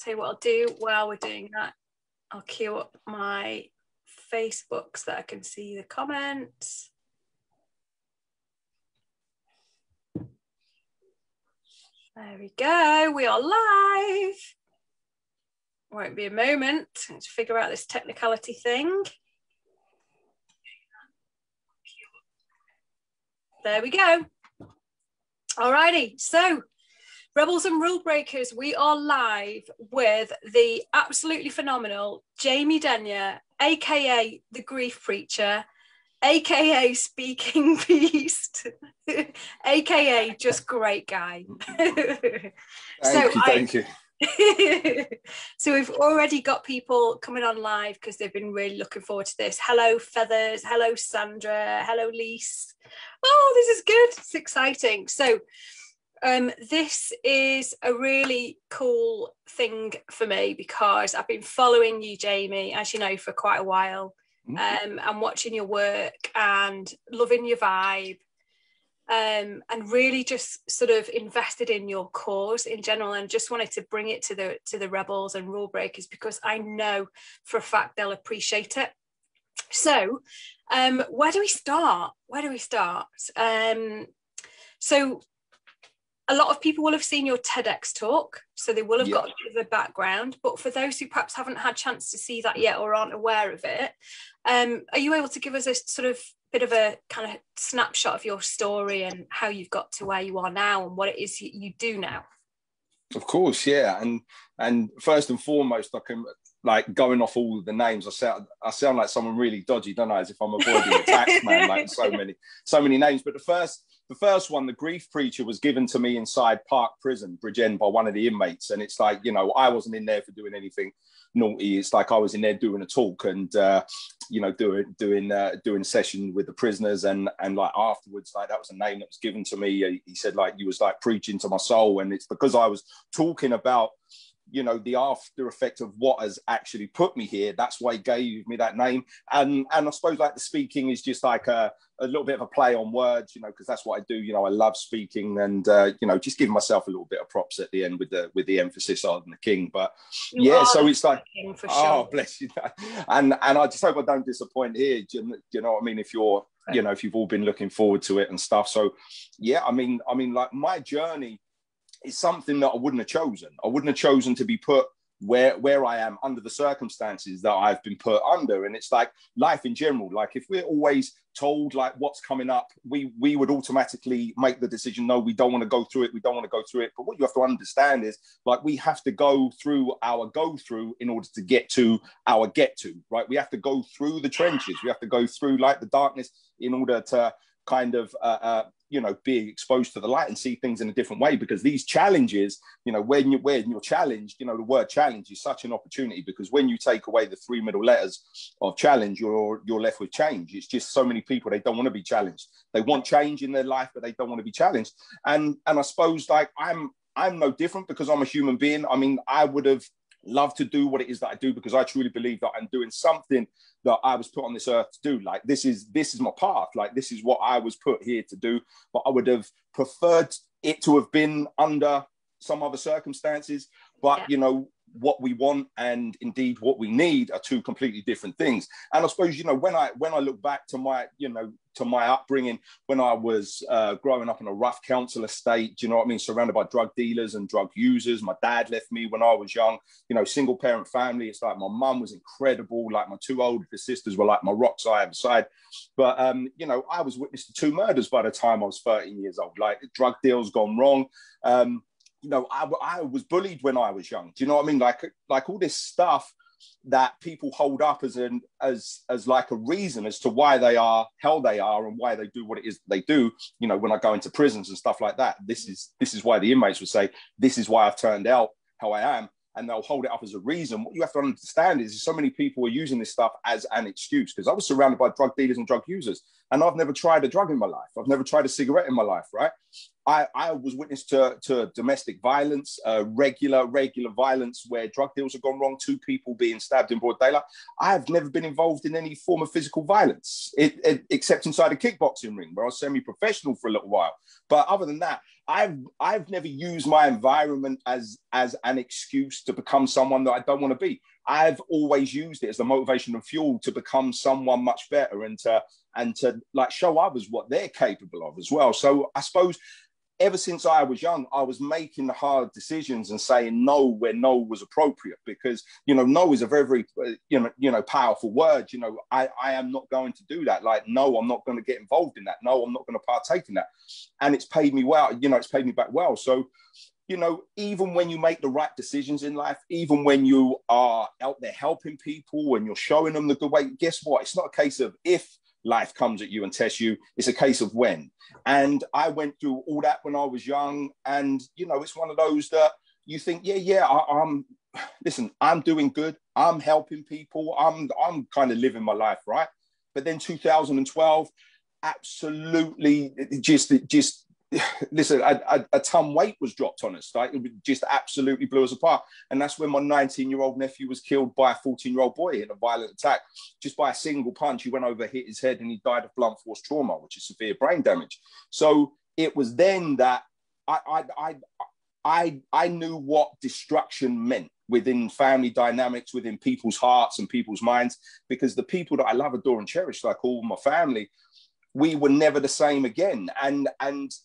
tell you what I'll do while we're doing that. I'll queue up my Facebook so that I can see the comments. There we go. We are live. Won't be a moment. Let's figure out this technicality thing. There we go. Alrighty, so Rebels and Rule Breakers, we are live with the absolutely phenomenal Jamie Denyer, aka the Grief Preacher, aka Speaking Beast, aka just great guy. Thank you. So we've already got people coming on live because they've been really looking forward to this. Hello Feathers, hello Sandra, hello Lise. Oh, this is good, it's exciting. So this is a really cool thing for me because I've been following you, Jamie, as you know, for quite a while. I'm watching your work and loving your vibe, and really just sort of invested in your cause in general, and just wanted to bring it to the Rebels and Rule Breakers because I know for a fact they'll appreciate it. So where do we start? So a lot of people will have seen your TEDx talk, so they will have got a bit of a background, but for those who perhaps haven't had a chance to see that yet or aren't aware of it, are you able to give us a sort of bit of a kind of snapshot of your story and how you've got to where you are now and what it is you do now? Of course, yeah. And first and foremost, I can, like, going off all the names, I sound like someone really dodgy, don't I? As if I'm avoiding the tax man, like so many names. But the first one, the Grief Preacher, was given to me inside Park Prison, Bridgend, by one of the inmates. And it's like, you know, I wasn't in there for doing anything naughty. It's like I was in there doing a talk and you know, doing a session with the prisoners, and like afterwards, like that was a name that was given to me. He said, like, you was like preaching to my soul, and it's because I was talking about, you know, the after effect of what has actually put me here. That's why he gave me that name. And I suppose like the speaking is just like a little bit of a play on words, you know, because that's what I do. You know, I love speaking, and you know, just giving myself a little bit of props at the end with the emphasis on the king. But yeah, so it's like, for oh, sure. bless you. And I just hope I don't disappoint here. Do you know what I mean? If you're, you know, if you've all been looking forward to it and stuff. So yeah, I mean, like my journey is something that I wouldn't have chosen. I wouldn't have chosen to be put where I am under the circumstances that I've been put under. And it's like life in general. Like if we're always told like what's coming up, we would automatically make the decision, no, we don't want to go through it. We don't want to go through it. But what you have to understand is like we have to go through our go through in order to get to our get to, right? We have to go through the trenches. We have to go through like the darkness in order to kind of you know, being exposed to the light and see things in a different way. Because these challenges, you know, when you're challenged, you know, the word challenge is such an opportunity, because when you take away the three middle letters of challenge, you're left with change. It's just so many people, they don't want to be challenged. They want change in their life, but they don't want to be challenged. And I suppose like I'm no different, because I'm a human being. I mean, I would have loved to do what it is that I do, because I truly believe that I'm doing something that I was put on this earth to do. Like this is my path. Like this is what I was put here to do. But I would have preferred it to have been under some other circumstances. But you know, what we want and indeed what we need are two completely different things. And I suppose, you know, when I look back to my, you know, to my upbringing, when I was growing up in a rough council estate, do you know what I mean? Surrounded by drug dealers and drug users. My dad left me when I was young, you know, single parent family. It's like my mum was incredible. Like my two older sisters were like my rocks either side. But, you know, I was witness to 2 murders by the time I was 13 years old. Like drug deals gone wrong. You know, I was bullied when I was young. Do you know what I mean? Like all this stuff that people hold up as like a reason as to why they are how they are and why they do what it is they do. You know, when I go into prisons and stuff like that, this is why the inmates would say, this is why I've turned out how I am. And they'll hold it up as a reason. What you have to understand is so many people are using this stuff as an excuse, because I was surrounded by drug dealers and drug users, and I've never tried a drug in my life. I've never tried a cigarette in my life, right? I was witness to domestic violence, regular violence where drug deals have gone wrong, 2 people being stabbed in broad daylight. I have never been involved in any form of physical violence, except inside a kickboxing ring where I was semi-professional for a little while. But other than that, I've never used my environment as an excuse to become someone that I don't want to be. I've always used it as the motivation and fuel to become someone much better, and to like show others what they're capable of as well. So I suppose ever since I was young, I was making the hard decisions and saying no where no was appropriate, because, you know, no is a very, very, powerful word. You know, I am not going to do that. Like, no, I'm not going to get involved in that. No, I'm not going to partake in that. And it's paid me well. You know, it's paid me back well. So, you know, even when you make the right decisions in life, even when you are out there helping people and you're showing them the good way, guess what? It's not a case of if life comes at you and tests you, it's a case of when. And I went through all that when I was young. And, you know, it's one of those that you think, listen, I'm doing good. I'm helping people. I'm kind of living my life, right? But then 2012, absolutely just listen, a ton weight was dropped on us. Like, it just absolutely blew us apart. And that's when my 19-year-old nephew was killed by a 14-year-old boy in a violent attack. Just by a single punch, he went over, hit his head, and he died of blunt force trauma, which is severe brain damage. So it was then that I knew what destruction meant within family dynamics, within people's hearts and people's minds, because the people that I love, adore, and cherish, like all my family, we were never the same again. And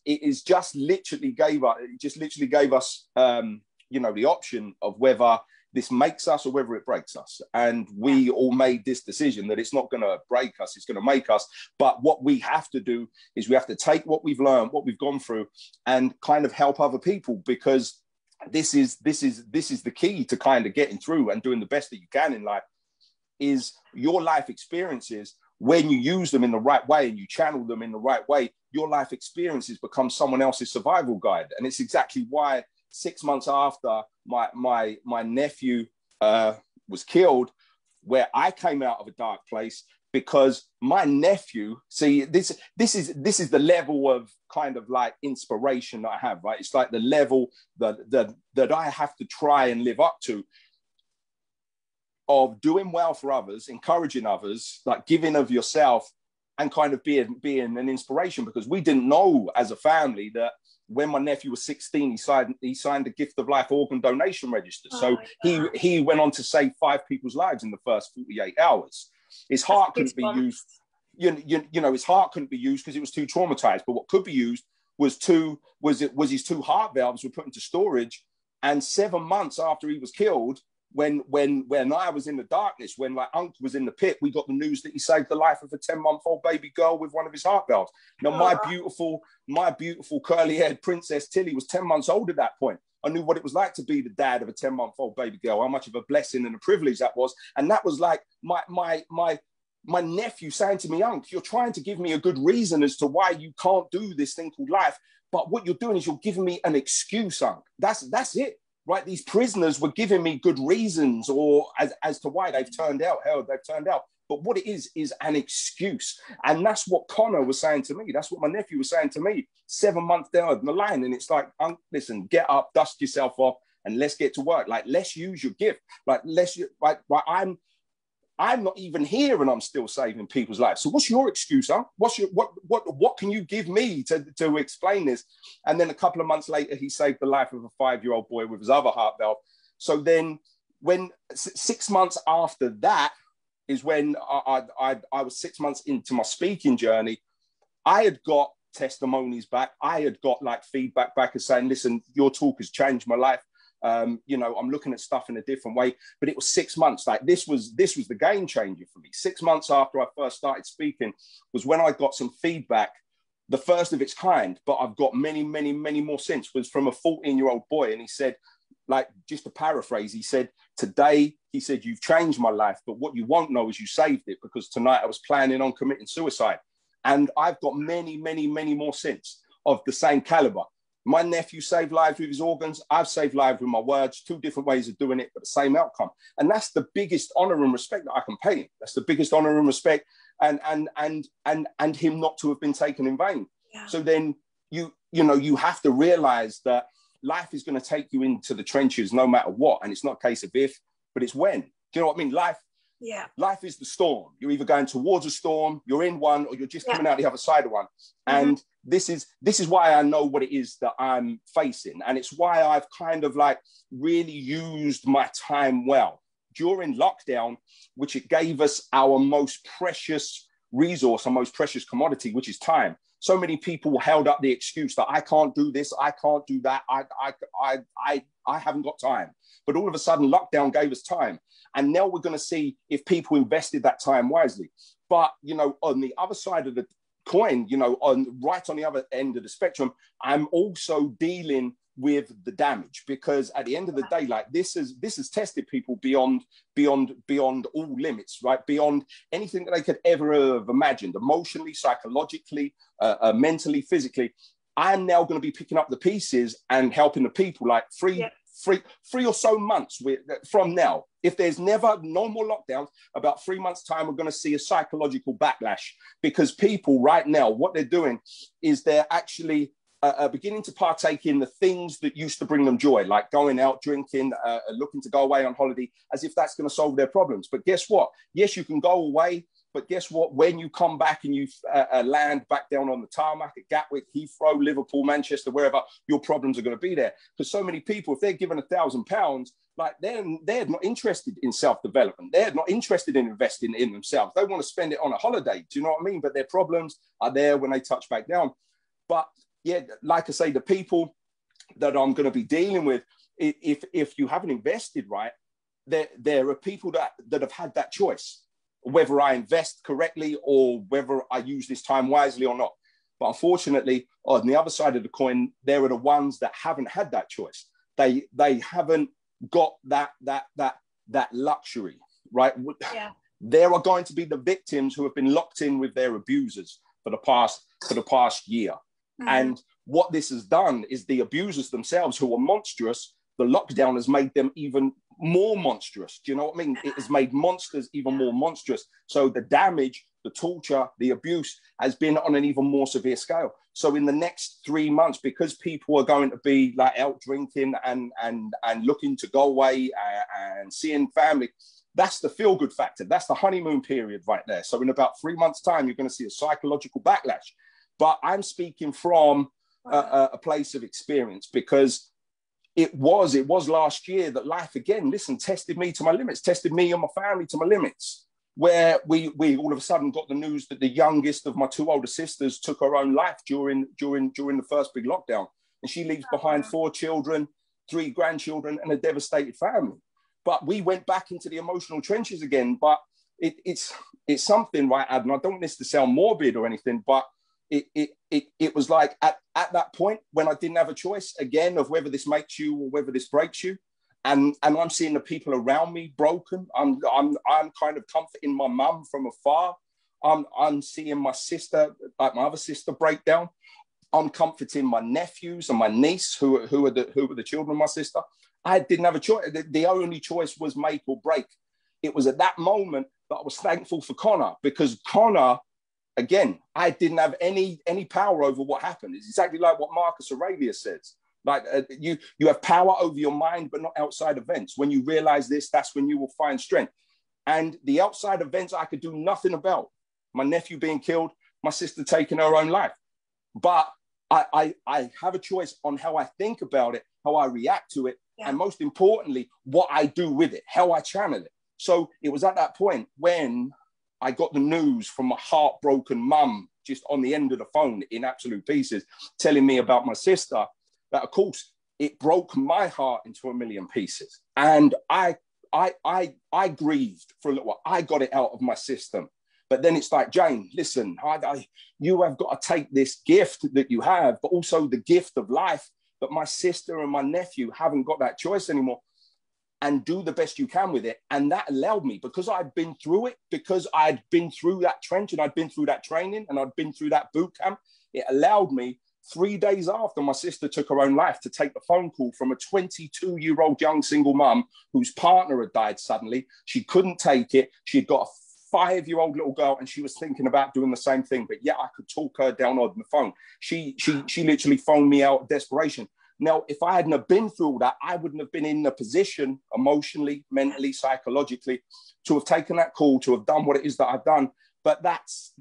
it is just literally gave us the option of whether this makes us or whether it breaks us. And we all made this decision that it's not going to break us, it's going to make us. But what we have to do is we have to take what we've learned, what we've gone through, and kind of help other people, because this is the key to kind of getting through and doing the best that you can in life. Is your life experiences, when you use them in the right way and you channel them in the right way, your life experiences become someone else's survival guide. And it's exactly why 6 months after my nephew was killed, where I came out of a dark place, because my nephew, see, this is the level of kind of like inspiration that I have, right? It's like the level that I have to try and live up to, of doing well for others, encouraging others, like giving of yourself, and kind of being an inspiration. Because we didn't know as a family that when my nephew was 16, he signed a gift of life organ donation register. So he went on to save 5 people's lives in the first 48 hours. His heart couldn't be used. You know, his heart couldn't be used because it was too traumatized. But what could be used was his 2 heart valves were put into storage. And 7 months after he was killed, when I was in the darkness, when like Uncle was in the pit, we got the news that he saved the life of a 10-month-old baby girl with one of his heart valves. Now, my beautiful curly-haired princess Tilly was 10 months old at that point. I knew what it was like to be the dad of a 10-month-old baby girl, how much of a blessing and a privilege that was. And that was like my nephew saying to me, Uncle, you're trying to give me a good reason as to why you can't do this thing called life. But what you're doing is you're giving me an excuse, Uncle. That's it. Right, these prisoners were giving me good reasons, or as to why they've turned out. But what it is an excuse. And that's what Connor was saying to me. That's what my nephew was saying to me 7 months down the line. And it's like, listen, get up, dust yourself off, and let's get to work. Like, let's use your gift. Like, I'm not even here and I'm still saving people's lives. So what's your excuse, huh? What can you give me to explain this? And then a couple of months later, he saved the life of a 5-year-old boy with his other heart valve. So then when 6 months after that is when I was 6 months into my speaking journey, I had got testimonies back. I had got like feedback back as saying, listen, your talk has changed my life. You know, I'm looking at stuff in a different way. But it was 6 months. Like this was the game changer for me. 6 months after I first started speaking was when I got some feedback, the first of its kind, but I've got many, many, many more since, was from a 14-year-old boy. And he said, like, just to paraphrase, he said, today, he said, you've changed my life, but what you won't know is you saved it, because tonight I was planning on committing suicide. And I've got many, many, many more since of the same caliber. My nephew saved lives with his organs. I've saved lives with my words. 2 different ways of doing it, but the same outcome. And that's the biggest honor and respect that I can pay him. That's the biggest honor and respect, and him not to have been taken in vain. Yeah. So then you have to realize that life is going to take you into the trenches no matter what. And it's not a case of if, but it's when. Do you know what I mean? Life Yeah. Life is the storm. You're either going towards a storm, you're in one, or you're just coming out the other side of one. And this is why I know what it is that I'm facing. And it's why I've kind of like really used my time well. During lockdown, which it gave us our most precious resource, our most precious commodity, which is time. So many people held up the excuse that I can't do this, I can't do that, I haven't got time. But all of a sudden, lockdown gave us time. And now we're going to see if people invested that time wisely. But, you know, on the other side of the coin, you know, right on the other end of the spectrum, I'm also dealing with the damage, because at the end of the day, like this has tested people beyond all limits, right? Beyond anything that they could ever have imagined, emotionally, psychologically, mentally, physically. I'm now going to be picking up the pieces and helping the people like three or so months from now. If there's never no more lockdowns, about 3 months time, we're going to see a psychological backlash, because people right now, what they're doing is they're actually beginning to partake in the things that used to bring them joy, like going out, drinking, looking to go away on holiday, as if that's going to solve their problems. But guess what? Yes, you can go away, but guess what? When you come back and you land back down on the tarmac at Gatwick, Heathrow, Liverpool, Manchester, wherever, your problems are going to be there. Because so many people, if they're given £1,000, like they're not interested in self-development. They're not interested in investing in themselves. They want to spend it on a holiday. Do you know what I mean? But their problems are there when they touch back down. But yeah, like I say, the people that I'm going to be dealing with, if you haven't invested right, there are people that have had that choice, whether I invest correctly or whether I use this time wisely or not. But unfortunately, on the other side of the coin, there are the ones that haven't had that choice. They haven't got that luxury, right? Yeah. There are going to be the victims who have been locked in with their abusers for the past year. And what this has done is the abusers themselves, who are monstrous, the lockdown has made them even more monstrous. Do you know what I mean? It has made monsters even more monstrous. So the damage, the torture, the abuse has been on an even more severe scale. So in the next 3 months, because people are going to be like out drinking and looking to go away and seeing family, that's the feel-good factor. That's the honeymoon period right there. So in about 3 months' time, you're going to see a psychological backlash. But I'm speaking from a place of experience, because it was last year that life again, tested me to my limits, tested me and my family to my limits, where we all of a sudden got the news that the youngest of my 2 older sisters took her own life during the first big lockdown. And she leaves behind 4 children, 3 grandchildren, and a devastated family. But we went back into the emotional trenches again. But it's something, right, Adam? I don't want this to sound morbid or anything, but it was like at that point when I didn't have a choice again of whether this makes you or whether this breaks you, and I'm seeing the people around me broken. I'm kind of comforting my mum from afar. I'm seeing my sister, like my other sister, break down. I'm comforting my nephews and my niece who are the children of my sister. I didn't have a choice. The only choice was make or break. It was at that moment that I was thankful for Connor, because Connor, again, I didn't have any power over what happened. It's exactly like what Marcus Aurelius says. Like you have power over your mind, but not outside events. When you realize this, that's when you will find strength. And the outside events I could do nothing about. My nephew being killed, my sister taking her own life. But I have a choice on how I think about it, how I react to it, and most importantly, what I do with it, how I channel it. So it was at that point when I got the news from my heartbroken mum, just on the end of the phone in absolute pieces, telling me about my sister, that of course it broke my heart into a million pieces. And I grieved for a little while. I got it out of my system. But then it's like, Jane, listen, you have got to take this gift that you have, but also the gift of life, that my sister and my nephew haven't got that choice anymore, and do the best you can with it. And that allowed me, because I'd been through it, because I'd been through that trench and I'd been through that training and I'd been through that boot camp, it allowed me 3 days after my sister took her own life to take the phone call from a 22-year-old young single mum whose partner had died suddenly. She couldn't take it. She'd got a 5-year-old little girl and she was thinking about doing the same thing, but yet I could talk her down on the phone. She literally phoned me out of desperation. Now, if I hadn't have been through all that, I wouldn't have been in the position emotionally, mentally, psychologically, to have taken that call, to have done what it is that I've done. But that's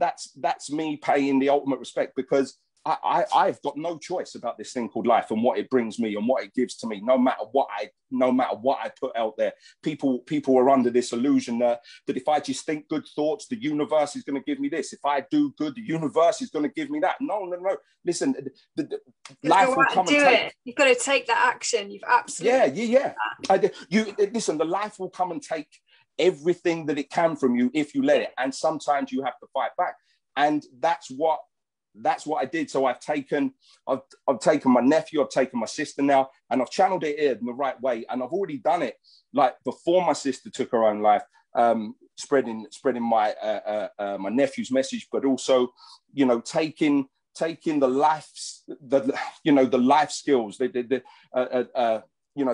me paying the ultimate respect, because I've got no choice about this thing called life and what it brings me and what it gives to me. No matter what I put out there, people are under this illusion that if I just think good thoughts, the universe is going to give me this. If I do good, the universe is going to give me that. No. Listen, life will come and take. You've got to take that action. You've absolutely yeah. Listen. The life will come and take everything that it can from you if you let it, and sometimes you have to fight back, and that's what I did. So I've taken my nephew, I've taken my sister now, and I've channeled it in the right way. And I've already done it like before my sister took her own life, spreading my my nephew's message, but also, you know, taking the life skills, the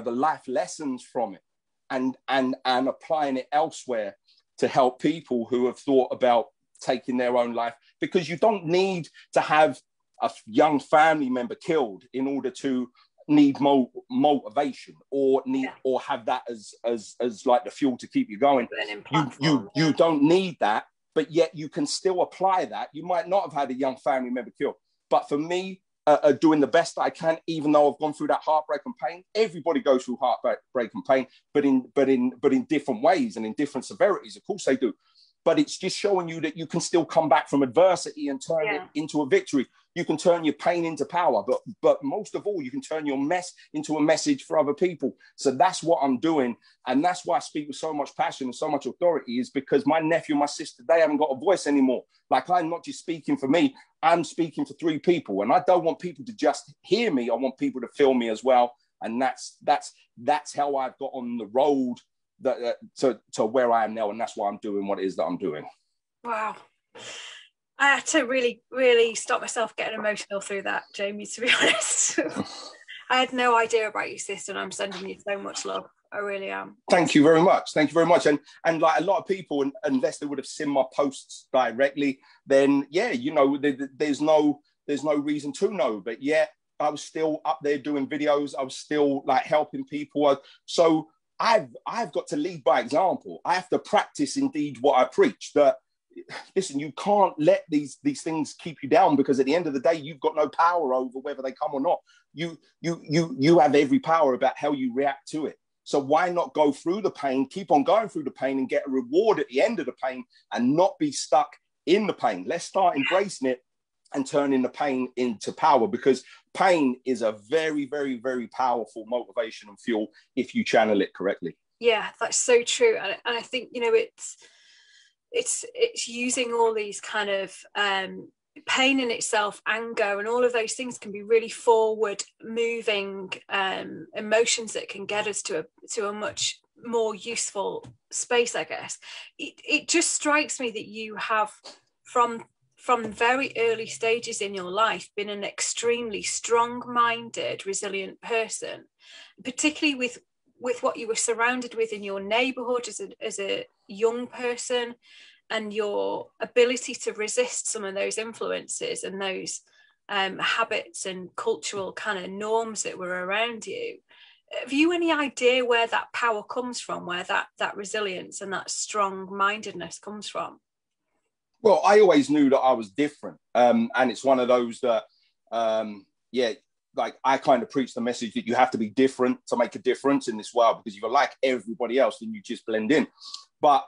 life lessons from it, and applying it elsewhere to help people who have thought about taking their own life, because you don't need to have a young family member killed in order to need motivation or have that as like the fuel to keep you going. You don't need that, but yet you can still apply that. You might not have had a young family member killed, but for me, doing the best I can, even though I've gone through that heartbreak and pain. Everybody goes through heartbreak and pain, but in different ways and in different severities. Of course they do. But it's just showing you that you can still come back from adversity and turn it into a victory. You can turn your pain into power, but most of all, you can turn your mess into a message for other people. So that's what I'm doing. And that's why I speak with so much passion and so much authority, is because my nephew and my sister, they haven't got a voice anymore. Like, I'm not just speaking for me, I'm speaking for 3 people. And I don't want people to just hear me. I want people to feel me as well. And that's how I've got on the road to where I am now, and that's why I'm doing what it is that I'm doing. Wow. I had to really, really stop myself getting emotional through that, Jamie, to be honest. I had no idea about your sister, and I'm sending you so much love. I really am. Thank you very much. Thank you very much. And like a lot of people, unless they would have seen my posts directly, then you know, there's no reason to know. But I was still up there doing videos. I was still like helping people. So I've got to lead by example. I have to practice indeed what I preach. That, listen, you can't let these things keep you down, because at the end of the day, you've got no power over whether they come or not. You have every power about how you react to it. So why not go through the pain, keep on going through the pain, and get a reward at the end of the pain, and not be stuck in the pain? Let's start embracing it and turning the pain into power, because pain is a very, very, very powerful motivation and fuel if you channel it correctly. Yeah, that's so true. And I think, you know, it's using all these kind of pain in itself, anger, and all of those things can be really forward moving emotions that can get us to a much more useful space, I guess. It just strikes me that you have, from very early stages in your life, been an extremely strong-minded, resilient person, particularly with what you were surrounded with in your neighborhood as a young person, and your ability to resist some of those influences and those habits and cultural kind of norms that were around you. Have you any idea where that power comes from, where that resilience and that strong-mindedness comes from? Well, I always knew that I was different. And it's one of those that, like I kind of preach the message that you have to be different to make a difference in this world, because if you're like everybody else, then you just blend in. But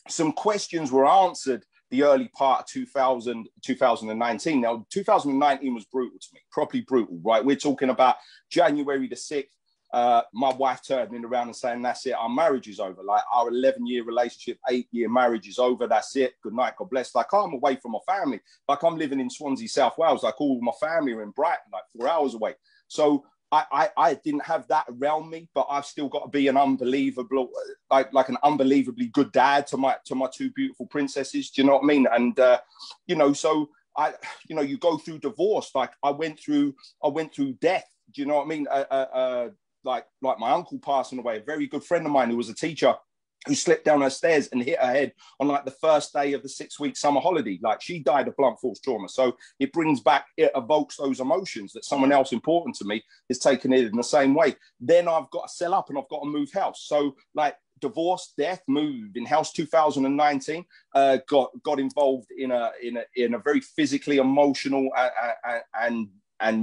some questions were answered the early part of 2019. Now, 2019 was brutal to me, properly brutal, right? We're talking about January the 6th. My wife turning around and saying, that's it, our marriage is over. Like, our 11-year relationship, 8-year marriage is over. That's it. Good night, God bless. Like, I'm away from my family. Like, I'm living in Swansea, South Wales. Like, all my family are in Brighton, like 4 hours away. So I didn't have that around me, but I've still got to be an unbelievable, like an unbelievably good dad to my 2 beautiful princesses. Do you know what I mean? And, you know, so you go through divorce. Like, I went through death. Do you know what I mean? Like my uncle passing away, a very good friend of mine who was a teacher, who slipped down her stairs and hit her head on like the first day of the 6-week summer holiday. Like she died of blunt force trauma. So it evokes those emotions that someone else important to me is taking it in the same way. Then I've got to sell up and I've got to move house. So like divorce, death, moved in house 2019, got involved in a very physically, emotional and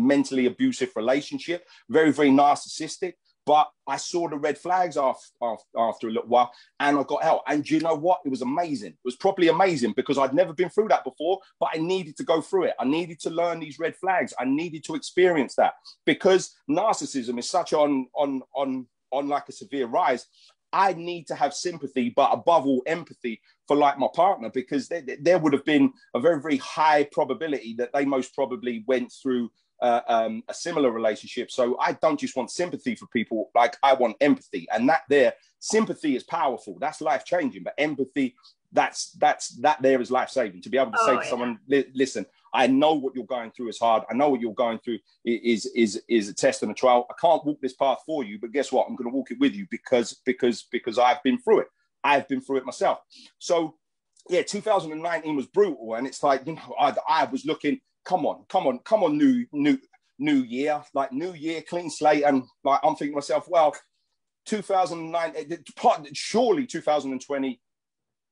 mentally abusive relationship, very, very narcissistic. But I saw the red flags after a little while, and I got out. And you know what? It was amazing. It was probably amazing because I'd never been through that before, but I needed to go through it. I needed to learn these red flags. I needed to experience that because narcissism is such on like a severe rise. I need to have sympathy, but above all, empathy for like my partner, because there would have been a very, very high probability that they most probably went through a similar relationship. So I don't just want sympathy for people, like I want empathy. And sympathy is powerful. That's life changing. But empathy, that there is life saving. To be able to say to someone, listen, I know what you're going through is hard. I know what you're going through is a test and a trial. I can't walk this path for you, but guess what? I'm going to walk it with you because I've been through it. I've been through it myself. So yeah, 2019 was brutal. And it's like, I was looking, come on, new year, like new year, clean slate. And like, I'm thinking to myself, well, 2009, surely 2020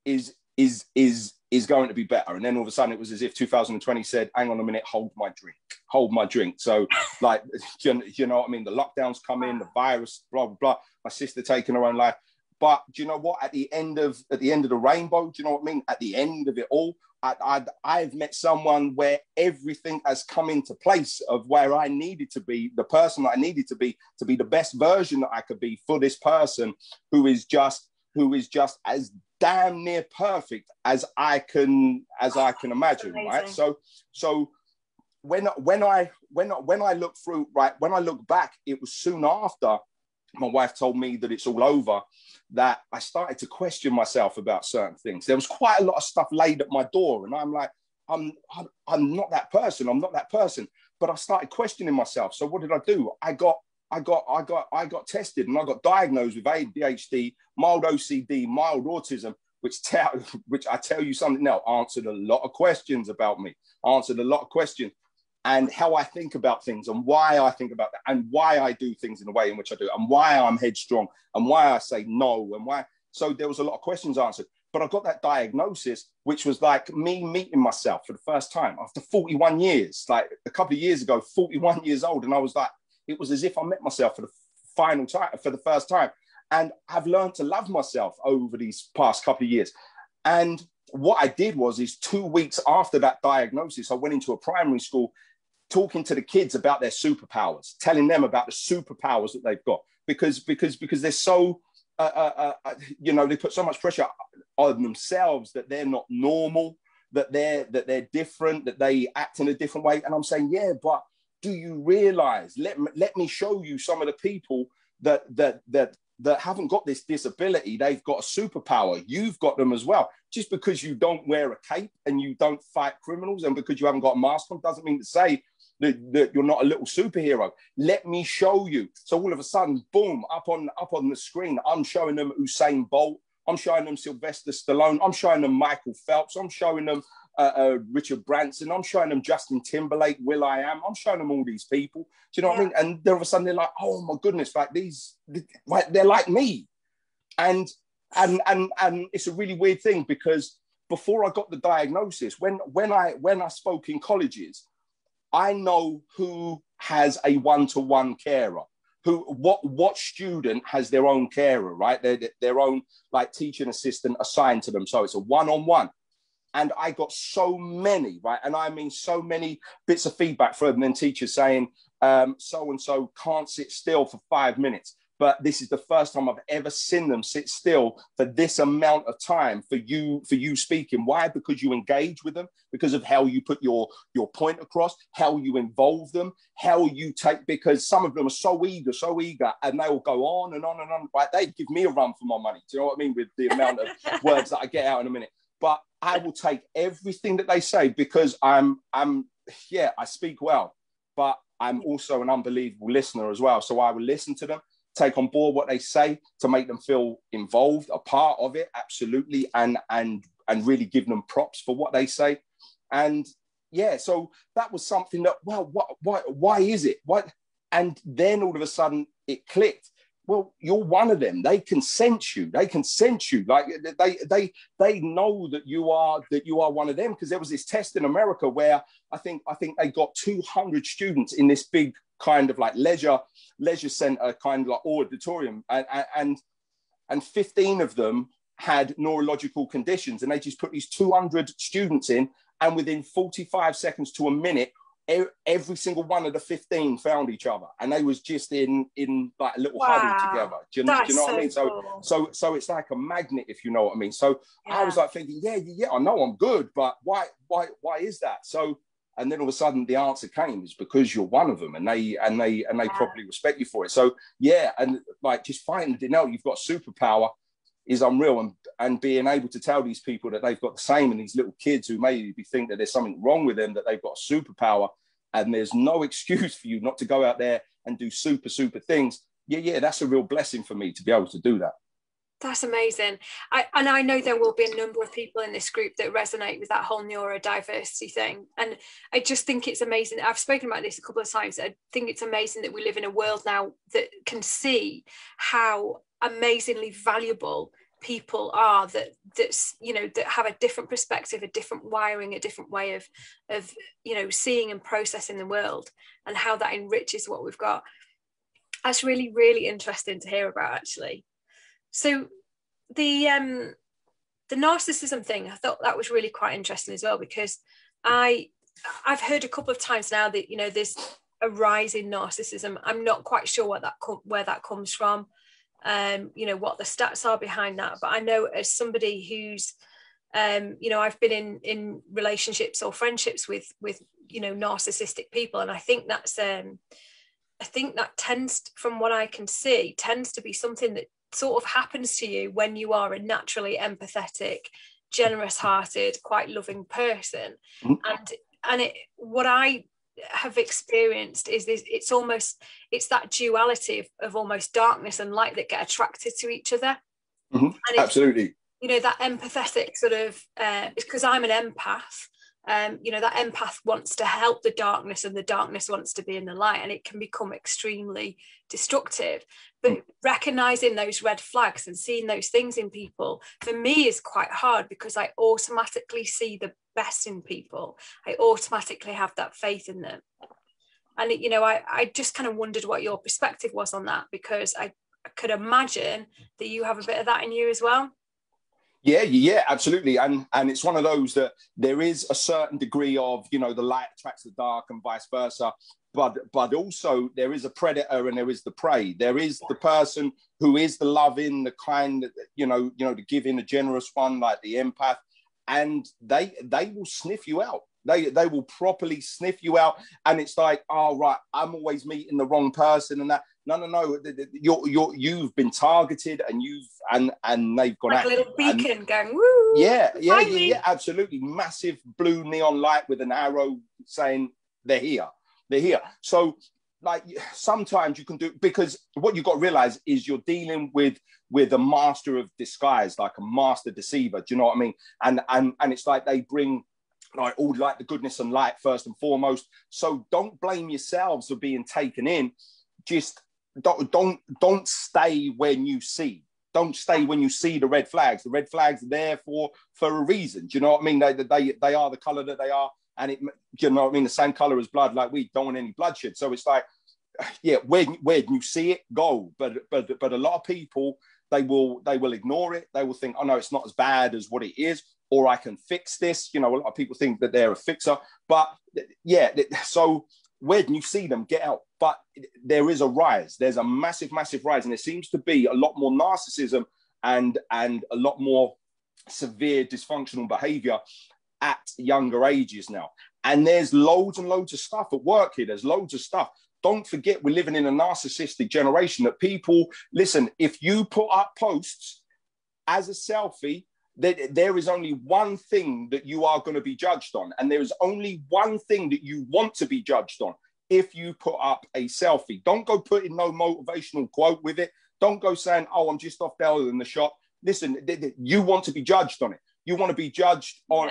is going to be better. And then all of a sudden it was as if 2020 said, hang on a minute, hold my drink. So like, you know what I mean? The lockdowns come in, the virus, blah, blah, blah. My sister taking her own life. But do you know what? At the end of the rainbow, do you know what I mean? At the end of it all, I've met someone where everything has come into place of where I needed to be, the person that I needed to be the best version that I could be for this person who is just as damn near perfect as I can imagine. Right. So when I look through, right, when I look back, it was soon after my wife told me that it's all over, that I started to question myself about certain things. There was quite a lot of stuff laid at my door, and I'm like, I'm not that person. I'm not that person. But I started questioning myself. So what did I do? I got tested, and I got diagnosed with ADHD, mild OCD, mild autism, which I tell you something now, answered a lot of questions about me, and how I think about things and why I think about that and why I do things in the way in which I do and why I'm headstrong and why I say no and why. So there was a lot of questions answered, but I got that diagnosis, which was like me meeting myself for the first time after 41 years, like a couple of years ago, 41 years old. And I was like, it was as if I met myself for the first time. And I've learned to love myself over these past couple of years. And what I did is 2 weeks after that diagnosis, I went into a primary school talking to the kids about their superpowers, telling them about the superpowers that they've got, because they're so, they put so much pressure on themselves that they're not normal, that they're different, that they act in a different way. And I'm saying, yeah, but do you realize? Let me show you some of the people that haven't got this disability. They've got a superpower. You've got them as well. Just because you don't wear a cape and you don't fight criminals, and because you haven't got a mask on, doesn't mean to say that you're not a little superhero. Let me show you. So all of a sudden, boom, up on the screen, I'm showing them Usain Bolt. I'm showing them Sylvester Stallone. I'm showing them Michael Phelps. I'm showing them Richard Branson. I'm showing them Justin Timberlake, will.i.am. I'm showing them all these people. Do you know what I mean? And then all of a sudden they're like, oh my goodness, like they're like me. And it's a really weird thing, because before I got the diagnosis, when I spoke in colleges, I know who has a one-to-one carer, what student has their own carer, right? Their own like teaching assistant assigned to them. So it's a one-on-one. And I got so many, right? And I mean, so many bits of feedback from them, teachers saying, so-and-so can't sit still for 5 minutes. But this is the first time I've ever seen them sit still for this amount of time for you speaking. Why? Because you engage with them, because of how you put your point across, how you involve them, how you take, because some of them are so eager, and they will go on and on and on. Right? They give me a run for my money. Do you know what I mean? With the amount of words that I get out in a minute. But I will take everything that they say, because I speak well, but I'm also an unbelievable listener as well. So I will listen to them, take on board what they say, to make them feel involved, a part of it, absolutely, and really give them props for what they say. And yeah, so that was something that, well, why is it? What? And then all of a sudden it clicked. Well, you're one of them. They can sense you. They can sense you. Like they know that you are one of them. Because there was this test in America where I think they got 200 students in this big kind of like leisure center kind of like auditorium, and 15 of them had neurological conditions, and they just put these 200 students in, and within 45 seconds to a minute, every single one of the 15 found each other, and they was just in like a little huddle together. Do you know what I mean? Cool. So it's like a magnet, if you know what I mean. So I was like thinking, yeah, I know I'm good, but why is that? So, and then all of a sudden the answer came, is because you're one of them, and they properly respect you for it. So yeah, and like just finding you've got superpower is unreal, and being able to tell these people that they've got the same, and these little kids who maybe think that there's something wrong with them, that they've got a superpower, and there's no excuse for you not to go out there and do super things. Yeah, that's a real blessing for me to be able to do that. That's amazing. I know there will be a number of people in this group that resonate with that whole neurodiversity thing. And I just think it's amazing. I've spoken about this a couple of times. I think it's amazing that we live in a world now that can see how amazingly valuable people are, that have a different perspective, a different wiring, a different way of seeing and processing the world, and how that enriches what we've got. That's really, really interesting to hear about, actually. So the narcissism thing, I thought that was really quite interesting as well, because I've heard a couple of times now that there's a rise in narcissism. I'm not quite sure where that comes from, what the stats are behind that. But I know, as somebody who's I've been in relationships or friendships with narcissistic people, and I think that tends, from what I can see, tends to be something that sort of happens to you when you are a naturally empathetic, generous-hearted, quite loving person. And what I have experienced is this, it's that duality of almost darkness and light that get attracted to each other. And absolutely. That empathetic sort of, because I'm an empath, that empath wants to help the darkness, and the darkness wants to be in the light, and it can become extremely destructive. But recognizing those red flags and seeing those things in people, for me, is quite hard, because I automatically see the best in people. I automatically have that faith in them. And I just kind of wondered what your perspective was on that, because I could imagine that you have a bit of that in you as well. Yeah, absolutely. And it's one of those that there is a certain degree of, the light attracts the dark and vice versa. But also there is a predator and there is the prey. There is the person who is the loving, the kind, the giving, the generous one, like the empath. And they will sniff you out. They will properly sniff you out. And it's like, oh, right, I'm always meeting the wrong person and that. No. You've been targeted, and they've gone like at a little you. beacon going, woo. Yeah, absolutely. Massive blue neon light with an arrow saying they're here. So like sometimes you can do, because what you've got to realize is you're dealing with a master of disguise, like a master deceiver. Do you know what I mean? And it's like they bring like all like the goodness and light first and foremost. So don't blame yourselves for being taken in. Just don't stay when you see. Don't stay when you see the red flags. The red flags are there for a reason. Do you know what I mean? They are the color that they are. And it, you know what I mean? The same color as blood, like we don't want any bloodshed. So it's like, yeah, when you see it, go. But a lot of people, they will ignore it. They will think, oh no, it's not as bad as what it is, or I can fix this. A lot of people think that they're a fixer. But yeah, so when you see them, get out. But there is a rise. There's a massive, massive rise. And there seems to be a lot more narcissism and a lot more severe dysfunctional behavior at younger ages now. And there's loads and loads of stuff at work here. There's loads of stuff. Don't forget, we're living in a narcissistic generation that people, listen, if you put up posts as a selfie, there is only one thing that you are going to be judged on. And there is only one thing that you want to be judged on. if you put up a selfie. Don't go putting no motivational quote with it. Don't go saying, oh, I'm just off there in the shop. Listen, you want to be judged on it. You want to be judged on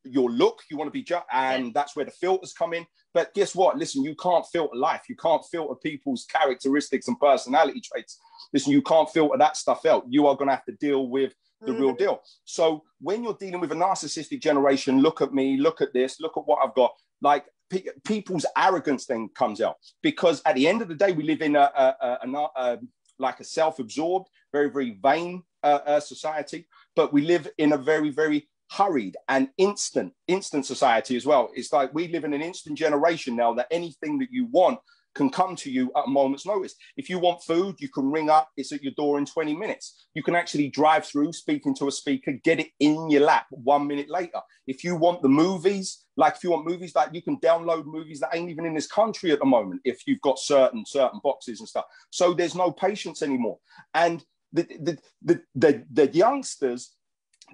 your look. You want to be judged, and that's where the filters come in. But guess what? Listen, you can't filter life. You can't filter people's characteristics and personality traits. Listen, you can't filter that stuff out. You are going to have to deal with the real deal. So when you're dealing with a narcissistic generation, look at me, look at this, look at what I've got. Like people's arrogance then comes out, because at the end of the day, we live in like a self-absorbed, very, very vain society, but we live in a very, very hurried and instant society as well. It's like we live in an instant generation now that anything that you want can come to you at a moment's notice. If you want food, you can ring up, it's at your door in 20 minutes. You can actually drive through, speaking to a speaker, get it in your lap 1 minute later. If you want the movies, like you can download movies that ain't even in this country at the moment, if you've got certain boxes and stuff. So there's no patience anymore. And the youngsters,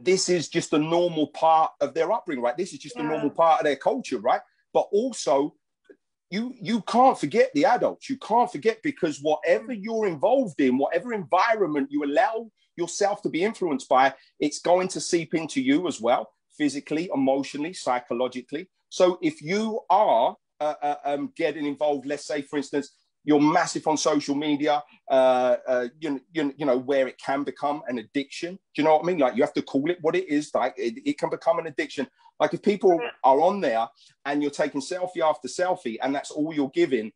this is just a normal part of their upbringing, right? This is just a normal part of their culture, right? But also, you can't forget the adults. You can't forget, because whatever you're involved in, whatever environment you allow yourself to be influenced by, it's going to seep into you as well, physically, emotionally, psychologically. So if you are getting involved, let's say, for instance, you're massive on social media, you know, where it can become an addiction. Do you know what I mean? Like, you have to call it what it is. Like, it can become an addiction. Like, if people are on there and you're taking selfie after selfie and that's all you're giving,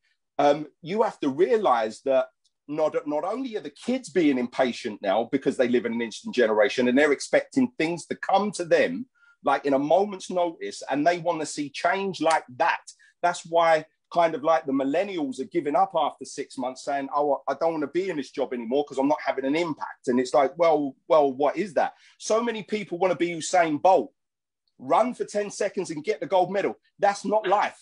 you have to realize that not only are the kids being impatient now because they live in an instant generation and they're expecting things to come to them like in a moment's notice, and they want to see change like that. That's why kind of like the millennials are giving up after 6 months, saying, oh, I don't want to be in this job anymore because I'm not having an impact. And it's like, well, what is that? So many people want to be Usain Bolt, run for 10 seconds and get the gold medal. That's not life.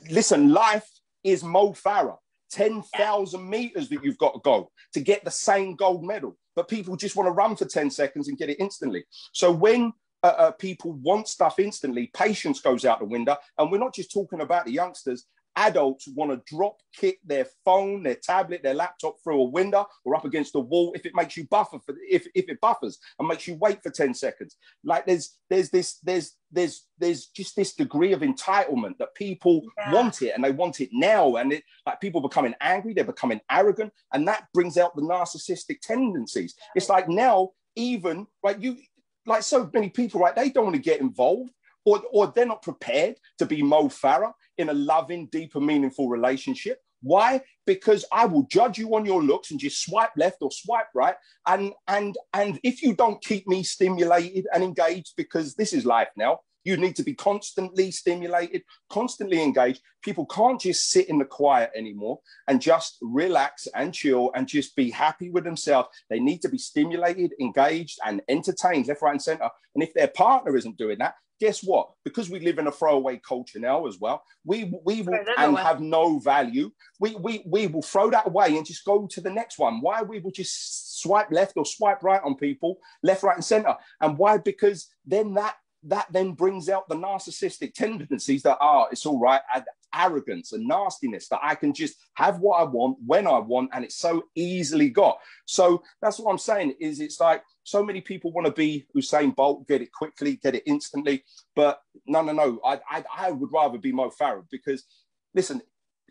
Listen, life is Mo Farah, 10,000 meters that you've got to go to get the same gold medal. But people just want to run for 10 seconds and get it instantly. So when people want stuff instantly, patience goes out the window. And we're not just talking about the youngsters. Adults want to drop kick their phone, their tablet, their laptop through a window or up against a wall if it makes you buffer, if it buffers and makes you wait for 10 seconds. Like there's just this degree of entitlement that people want it, and they want it now. And like people becoming angry, they're becoming arrogant, and that brings out the narcissistic tendencies. It's like now, even like so many people, right? They don't want to get involved. Or they're not prepared to be Mo Farah in a loving, deeper, meaningful relationship. Why? Because I will judge you on your looks and just swipe left or swipe right. And if you don't keep me stimulated and engaged, because this is life now, you need to be constantly stimulated, constantly engaged. People can't just sit in the quiet anymore and just relax and chill and just be happy with themselves. They need to be stimulated, engaged, and entertained left, right, and center. And if their partner isn't doing that, guess what? Because we live in a throwaway culture now as well, we will and have no value. We will throw that away and just go to the next one. Why? We will just swipe left or swipe right on people, left, right, and center. And why? Because then that then brings out the narcissistic tendencies that it's all right, and arrogance and nastiness, that I can just have what I want when I want, and it's so easily got. So that's what I'm saying, is it's like so many people want to be Usain Bolt, get it quickly, get it instantly. But no, I would rather be Mo Farah, because listen,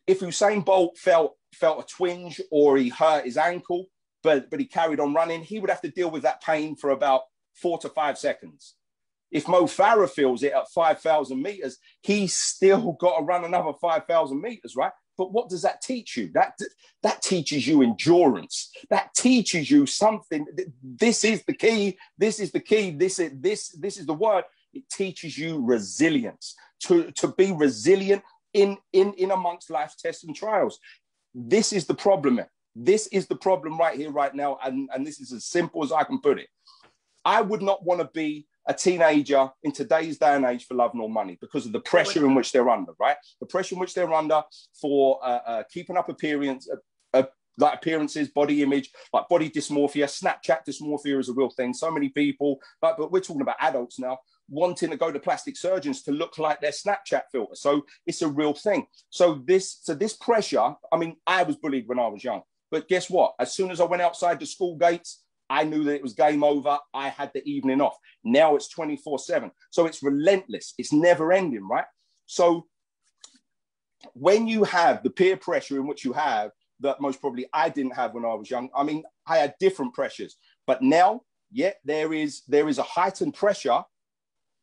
if Usain Bolt felt a twinge or he hurt his ankle, but he carried on running, he would have to deal with that pain for about 4 to 5 seconds. If Mo Farah feels it at 5,000 meters, he's still got to run another 5,000 meters, right? But what does that teach you? That teaches you endurance. That teaches you something. This is the key. This is the key. This is the word. It teaches you resilience. To be resilient in amongst life's tests and trials. This is the problem. This is the problem right here, right now. And this is as simple as I can put it. I would not want to be a teenager in today's day and age for love nor money, because of the pressure in which they're under, right? The pressure in which they're under for keeping up like appearances, body image, like body dysmorphia. Snapchat dysmorphia is a real thing. So many people, but we're talking about adults now, wanting to go to plastic surgeons to look like their Snapchat filter. So it's a real thing. So this pressure, I mean, I was bullied when I was young, but guess what? As soon as I went outside the school gates, I knew that it was game over. I had the evening off. Now it's 24/7. So it's relentless. It's never ending, right? So when you have the peer pressure in which you have, that most probably I didn't have when I was young. I mean, I had different pressures, but now, yeah, there is a heightened pressure,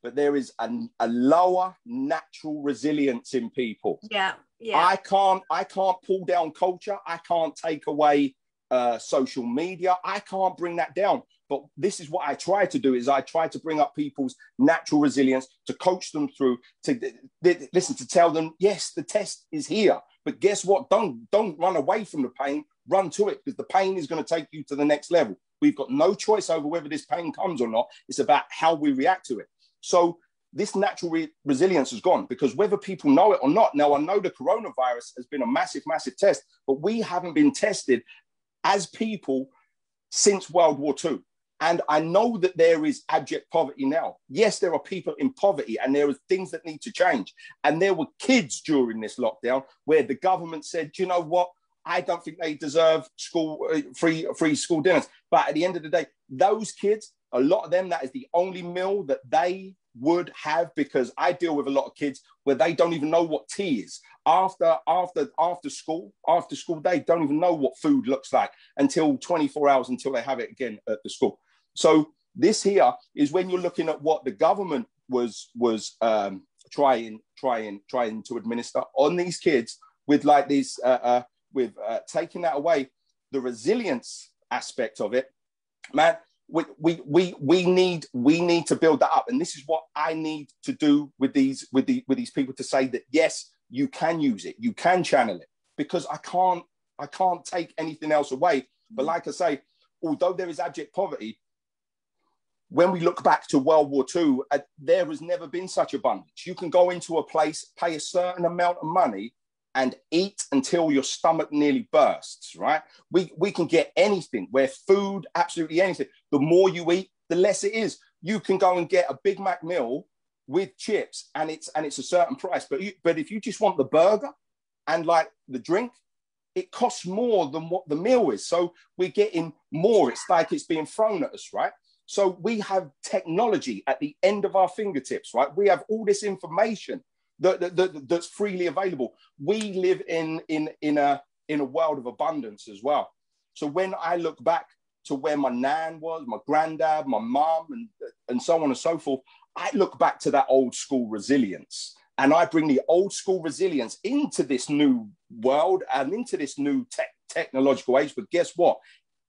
but there is a lower natural resilience in people. Yeah, yeah. I can't pull down culture. I can't take away social media. I can't bring that down. But this is what I try to do: is I try to bring up people's natural resilience, to coach them through, to listen, to tell them, yes, the test is here. But guess what? Don't run away from the pain. Run to it, because the pain is going to take you to the next level. We've got no choice over whether this pain comes or not. It's about how we react to it. So this natural resilience has gone, because whether people know it or not, now I know the coronavirus has been a massive, massive test, but we haven't been tested as people since World War II. And I know that there is abject poverty now. Yes, there are people in poverty, and there are things that need to change. And there were kids during this lockdown where the government said, you know what? I don't think they deserve free school dinners. But at the end of the day, those kids, a lot of them, that is the only meal that they would have, because I deal with a lot of kids where they don't even know what tea is. After school, they don't even know what food looks like until 24 hours until they have it again at the school. So this here is when you're looking at what the government was trying to administer on these kids, with like this taking that away, the resilience aspect of it, man. We need to build that up, and this is what I need to do with these people, to say that yes, you can use it, you can channel it, because I can't take anything else away. But like I say, although there is abject poverty, when we look back to World War II, there has never been such abundance. You can go into a place, pay a certain amount of money, and eat until your stomach nearly bursts, right? We can get anything, where food, absolutely anything. The more you eat, the less it is. You can go and get a Big Mac meal with chips, and it's a certain price. But if you just want the burger and like the drink, it costs more than what the meal is. So we're getting more. It's like it's being thrown at us, right? So we have technology at the end of our fingertips, right? We have all this information that's freely available. We live in a world of abundance as well. So when I look back to where my nan was, my granddad, my mom, and so on and so forth, I look back to that old school resilience, and I bring the old school resilience into this new world and into this new technological age. But guess what?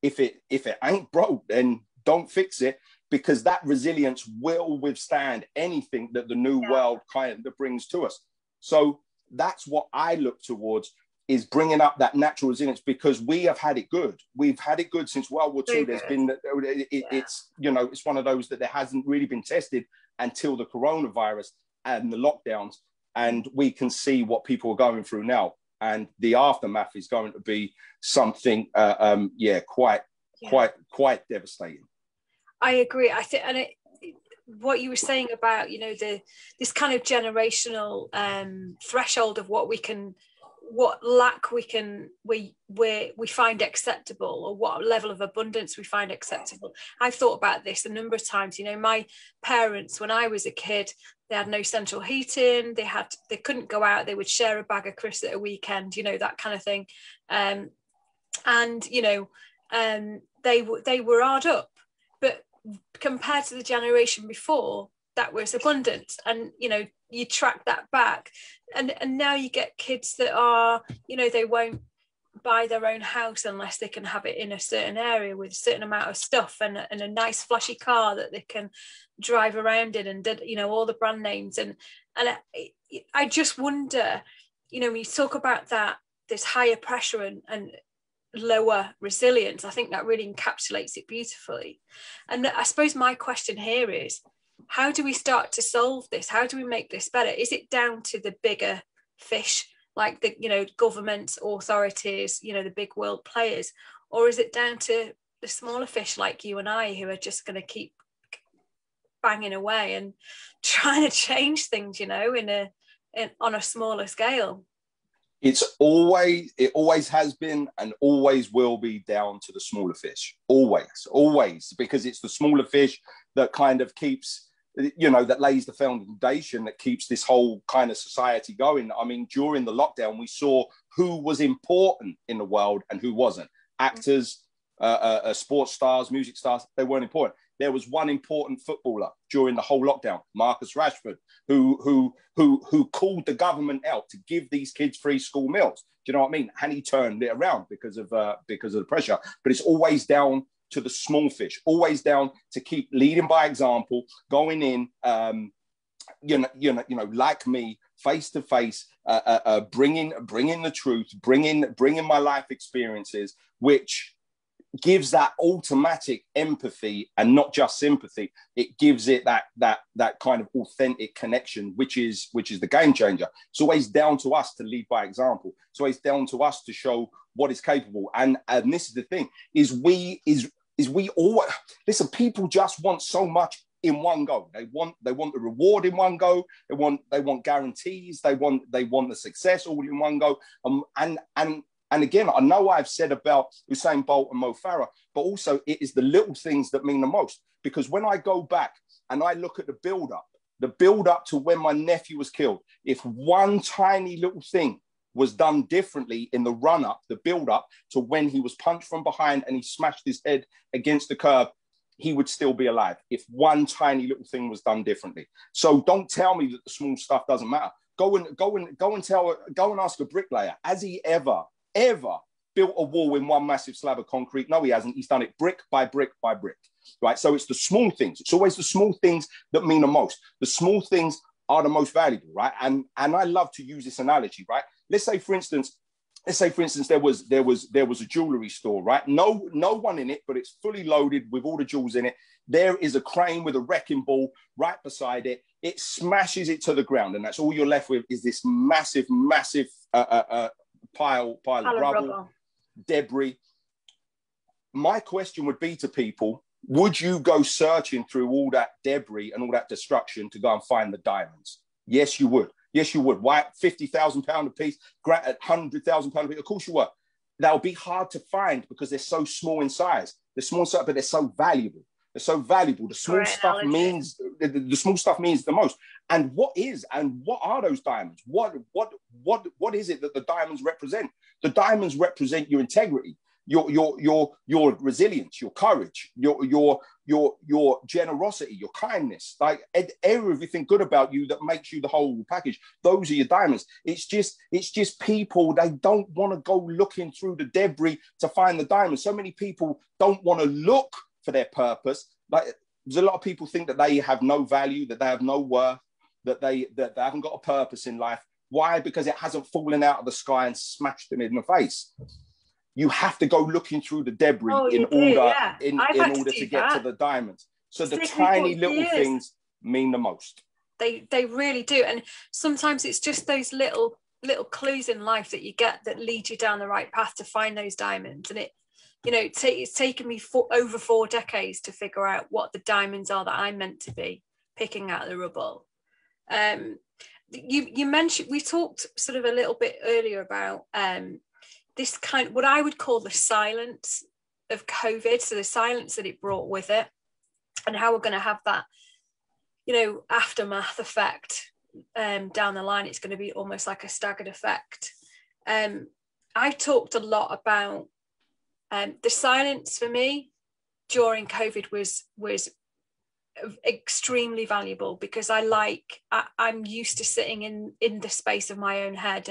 If it ain't broke, then don't fix it, because that resilience will withstand anything that the new world kind of brings to us. So that's what I look towards, is bringing up that natural resilience, because we have had it good. We've had it good since World War II. There's been, it's, you know, it's one of those that there hasn't really been tested until the coronavirus and the lockdowns. And we can see what people are going through now. And the aftermath is going to be something, quite devastating. I agree. I think, and what you were saying about, you know, this kind of generational threshold of what lack we find acceptable, or what level of abundance we find acceptable. I've thought about this a number of times. You know, my parents, when I was a kid, they had no central heating. They couldn't go out. They would share a bag of crisps at a weekend. You know, that kind of thing. And you know, they were hard up. But compared to the generation before, that was abundance. And, you know, you track that back. And now you get kids that are, you know, they won't buy their own house unless they can have it in a certain area with a certain amount of stuff, and a nice flashy car that they can drive around in, and, you know, all the brand names. And I just wonder, you know, when you talk about that, this higher pressure and lower resilience, I think that really encapsulates it beautifully. And I suppose my question here is, how do we start to solve this? How do we make this better? Is it down to the bigger fish, like the, you know, governments, authorities, you know, the big world players, or is it down to the smaller fish like you and I, who are just going to keep banging away and trying to change things, you know, on a smaller scale. It always has been and always will be down to the smaller fish. Always, because it's the smaller fish that kind of keeps, you know, that lays the foundation, that keeps this whole kind of society going. I mean, during the lockdown, we saw who was important in the world and who wasn't. Actors, sports stars, music stars, they weren't important. There was one important footballer during the whole lockdown, Marcus Rashford, who called the government out to give these kids free school meals. Do you know what I mean? And he turned it around because of the pressure. But it's always down to the small fish, always down to keep leading by example, going in, you know, like me, face to face, bringing the truth, bringing my life experiences, which gives that automatic empathy and not just sympathy. It gives it that kind of authentic connection, which is the game changer. It's always down to us to lead by example. It's always down to us to show what is capable. And this is the thing: is we all listen. People just want so much in one go. They want the reward in one go. They want guarantees. They want the success all in one go. And again, I know I've said about Usain Bolt and Mo Farah, but also it is the little things that mean the most. Because when I go back and I look at the build up to when my nephew was killed, if one tiny little thing was done differently in the run up, the build up to when he was punched from behind and he smashed his head against the curb, he would still be alive if one tiny little thing was done differently. So don't tell me that the small stuff doesn't matter. Go and ask a bricklayer, has he ever built a wall in one massive slab of concrete? No, he hasn't. He's done it brick by brick by brick, right? So it's the small things. It's always the small things that mean the most. The small things are the most valuable, right? And I love to use this analogy, right? Let's say, for instance, there was a jewelry store, right? No one in it, but it's fully loaded with all the jewels in it. There is a crane with a wrecking ball right beside it. It smashes it to the ground, and that's all you're left with is this massive pile of rubble, debris. My question would be to people: would you go searching through all that debris and all that destruction to go and find the diamonds? Yes, you would. Yes, you would. Why? £50,000 a piece, £100,000 a piece. Of course you would. That'll be hard to find because they're so small in size. They're small in size, but they're so valuable. They're so valuable. The small stuff means the small stuff means the most. And what are those diamonds? What is it that the diamonds represent? The diamonds represent your integrity, your resilience, your courage, your generosity, your kindness, like everything good about you that makes you the whole package. Those are your diamonds. It's just people, they don't want to go looking through the debris to find the diamonds. So many people don't want to look for their purpose. Like, there's a lot of people think that they have no value, that they have no worth, that they haven't got a purpose in life. Why? Because it hasn't fallen out of the sky and smashed them in the face. You have to go looking through the debris in order to get to the diamonds. So the tiny little things mean the most. They really do. And sometimes it's just those little clues in life that you get that lead you down the right path to find those diamonds. And it's taken me over 4 decades to figure out what the diamonds are that I'm meant to be picking out of the rubble. You mentioned, we talked sort of a little bit earlier about this kind of what I would call the silence of COVID. So the silence that it brought with it, and how we're going to have that, aftermath effect down the line. It's going to be almost like a staggered effect. I talked a lot about the silence for me during COVID was extremely valuable, because I'm used to sitting in the space of my own head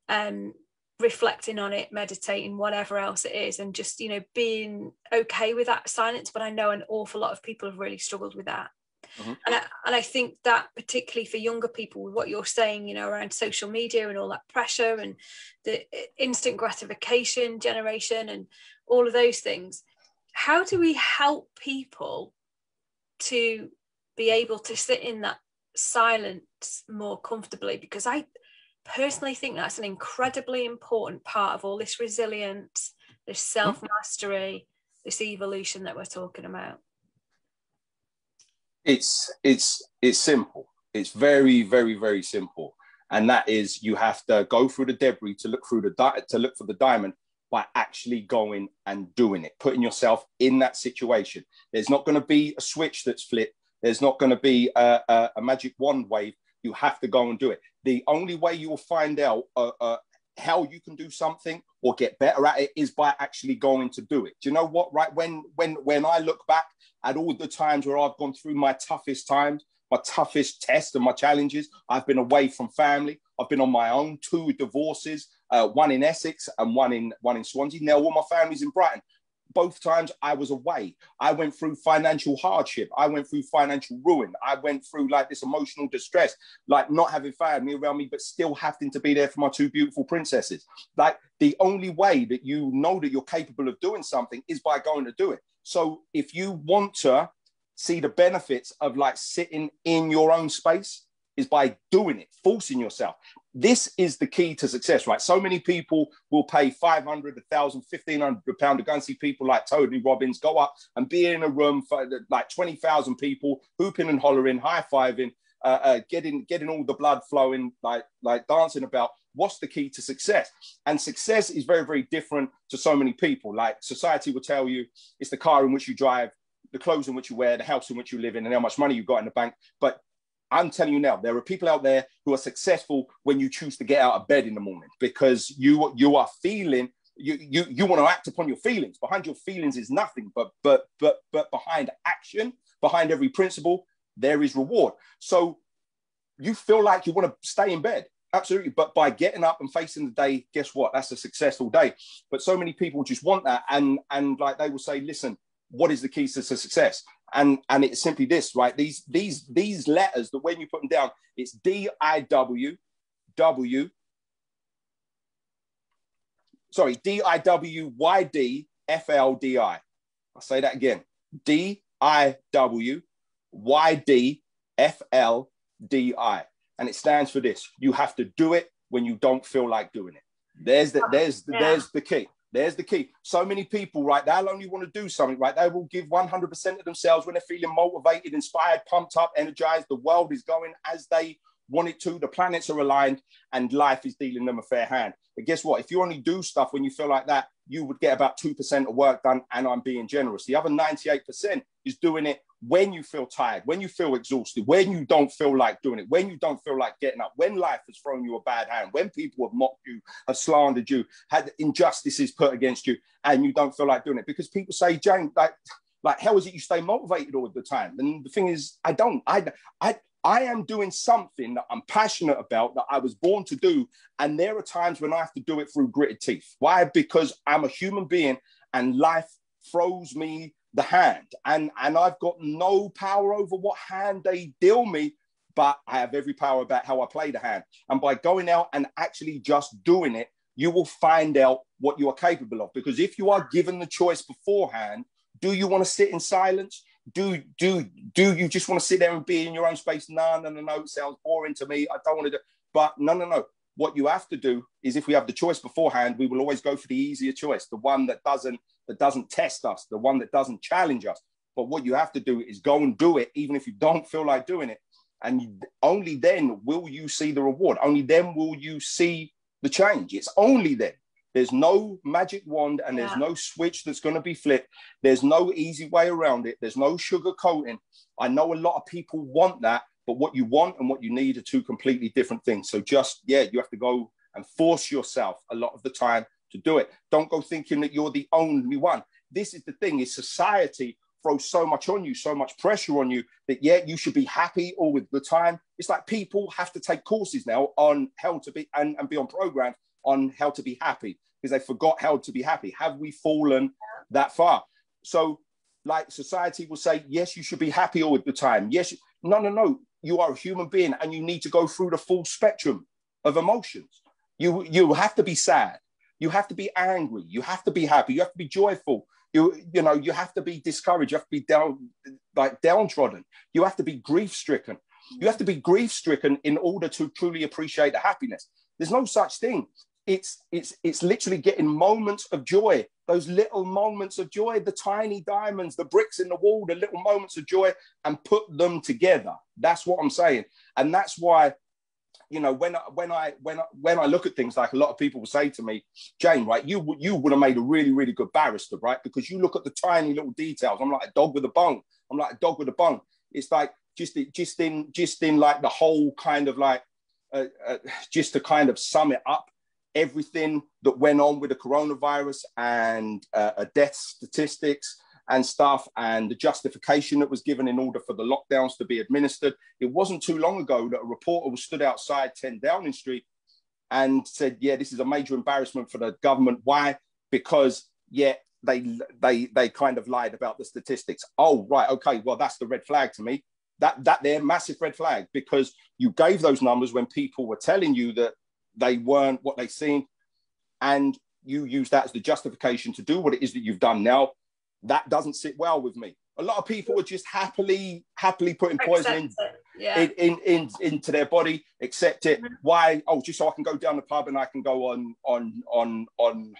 and reflecting on it, meditating, whatever else it is, and just being okay with that silence. But I know an awful lot of people have really struggled with that. Mm-hmm. And I think that particularly for younger people, with what you're saying, around social media and all that pressure and the instant gratification generation and all of those things, how do we help people to be able to sit in that silence more comfortably? Because I personally think that's an incredibly important part of all this resilience, this self-mastery, this evolution that we're talking about. It's simple. It's very, very, very simple. And that is, you have to go through the debris to look through to look for the diamond by actually going and doing it, putting yourself in that situation. There's not going to be a switch that's flipped. There's not going to be a magic wand wave. You have to go and do it. The only way you will find out how you can do something or get better at it is by actually going to do it. Do you know what? Right, when I look back at all the times where I've gone through my toughest times, my toughest tests and my challenges, I've been away from family. I've been on my own, 2 divorces, one in Essex and one in Swansea. Now all my family's in Brighton. Both times I was away. I went through financial hardship. I went through financial ruin. I went through like this emotional distress, like not having family around me, but still having to be there for my 2 beautiful princesses. Like the only way that you know that you're capable of doing something is by going to do it. So if you want to see the benefits of like sitting in your own space, is by doing it, forcing yourself. This is the key to success, right? So many people will pay 500, 1,000, 1,500 pounds to go and see people like Tony Robbins go up and be in a room for like 20,000 people, hooping and hollering, high-fiving, getting all the blood flowing, like dancing about. What's the key to success? And success is very, very different to so many people. Like society will tell you it's the car in which you drive, the clothes in which you wear, the house in which you live in, and how much money you've got in the bank. But I'm telling you now, there are people out there who are successful when you choose to get out of bed in the morning, because you are feeling, you want to act upon your feelings. Behind your feelings is nothing, but behind action, behind every principle, there is reward. So you feel like you want to stay in bed. Absolutely. But by getting up and facing the day, guess what? That's a successful day. But so many people just want that. And like they will say, listen, what is the key to success? And it's simply this, right? These letters, that when you put them down, it's DIWYD. Sorry, DIWYDFLDI. I'll say that again. DIWYDFLDI. And it stands for this. You have to do it when you don't feel like doing it. There's the key. There's the key. So many people, right, they'll only want to do something, right? They will give 100% of themselves when they're feeling motivated, inspired, pumped up, energized. The world is going as they want it to. The planets are aligned and life is dealing them a fair hand. But guess what? If you only do stuff when you feel like that, you would get about 2% of work done, and I'm being generous. The other 98% is doing it when you feel tired, when you feel exhausted, when you don't feel like doing it, when you don't feel like getting up, when life has thrown you a bad hand, when people have mocked you, have you, had injustices put against you, and you don't feel like doing it. Because people say, James, like how is it you stay motivated all the time? And the thing is, I don't. I am doing something that I'm passionate about, that I was born to do. And there are times when I have to do it through gritted teeth. Why? Because I'm a human being and life throws me the hand. And I've got no power over what hand they deal me, but I have every power about how I play the hand. And by going out and actually just doing it, you will find out what you are capable of. Because if you are given the choice beforehand, do you want to sit in silence? Do you just want to sit there and be in your own space? No, it sounds boring to me. I don't want to do. But no. What you have to do is, if we have the choice beforehand, we will always go for the easier choice, the one that doesn't test us, the one that doesn't challenge us. But what you have to do is go and do it, even if you don't feel like doing it. And only then will you see the reward. Only then will you see the change. It's only then. There's no magic wand, and there's no switch that's going to be flipped. There's no easy way around it. There's no sugar coating. I know a lot of people want that, but what you want and what you need are 2 completely different things. So just, you have to go and force yourself a lot of the time to do it. Don't go thinking that you're the only one. This is the thing, is society throws so much on you, so much pressure on you, that you should be happy all with the time. It's like people have to take courses now on how to be and be on programs on how to be happy, because they forgot how to be happy. Have we fallen that far? So like society will say, yes, you should be happy all the time. Yes. No. You are a human being and you need to go through the full spectrum of emotions. You have to be sad. You have to be angry. You have to be happy. You have to be joyful. You have to be discouraged. You have to be downtrodden. You have to be grief-stricken. You have to be grief-stricken in order to truly appreciate the happiness. There's no such thing. it's literally getting moments of joy, those little moments of joy, the tiny diamonds, the bricks in the wall, the little moments of joy, and put them together. That's what I'm saying. And that's why, you know, when I look at things, like a lot of people will say to me, Jane, right, you would have made a really, really good barrister, right? Because you look at the tiny little details. I'm like a dog with a bone. I'm like a dog with a bone. It's like just in like the whole kind of like, just to kind of sum it up, everything that went on with the coronavirus and death statistics and stuff, and the justification that was given in order for the lockdowns to be administered. It wasn't too long ago that a reporter was stood outside 10 Downing Street and said, yeah, this is a major embarrassment for the government. Why? Because, yeah, they kind of lied about the statistics. Oh, right, okay, well, that's the red flag to me. That they're massive red flag, because you gave those numbers when people were telling you that they weren't what they seemed, and you use that as the justification to do what it is that you've done. Now, that doesn't sit well with me. A lot of people are just happily putting poison into their body, accept it. Mm-hmm. Why? Oh, just so I can go down the pub and I can go on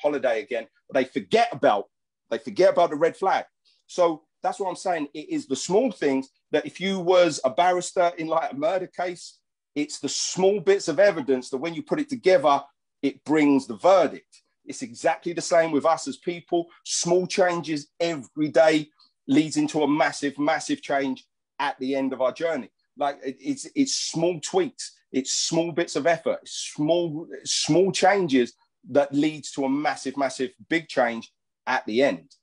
holiday again. But they forget about the red flag. So that's what I'm saying. It is the small things that, if you was a barrister in like a murder case, it's the small bits of evidence that when you put it together, it brings the verdict. It's exactly the same with us as people. Small changes every day leads into a massive, massive change at the end of our journey. Like it's small tweaks, it's small bits of effort, small changes that leads to a massive, massive big change at the end.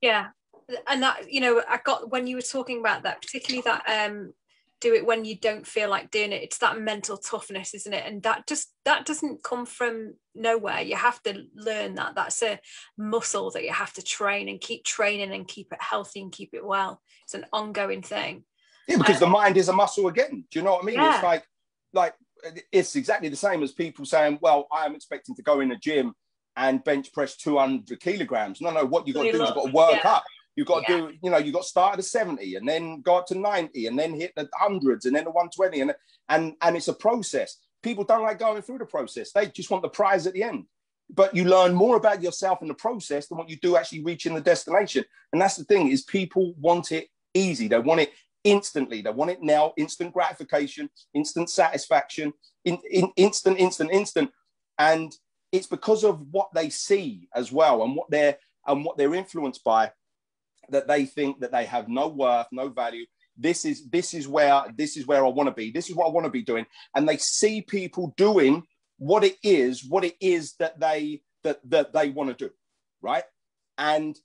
Yeah. And that, you know, I got, when you were talking about that, particularly that do it when you don't feel like doing it, it's that mental toughness, isn't it? And that doesn't come from nowhere. You have to learn that. That's a muscle that you have to train and keep training and keep it healthy and keep it well. It's an ongoing thing. Yeah, because the mind is a muscle again. Do you know what I mean? Yeah. It's like it's exactly the same as people saying, well, I am expecting to go in the gym and bench press 200 kilograms. No, what you've got to do is you've got to work up. You've got to do, you know, you've got to start at 70 and then go up to 90 and then hit the hundreds and then the 120. And it's a process. People don't like going through the process. They just want the prize at the end. But you learn more about yourself in the process than what you do actually reaching the destination. And that's the thing, is people want it easy. They want it instantly. They want it now, instant gratification, instant satisfaction, instant. And it's because of what they see as well, and what they're influenced by, that they think that they have no worth, no value. This is where I want to be. This is what I want to be doing. And they see people doing what it is that they want to do, right? And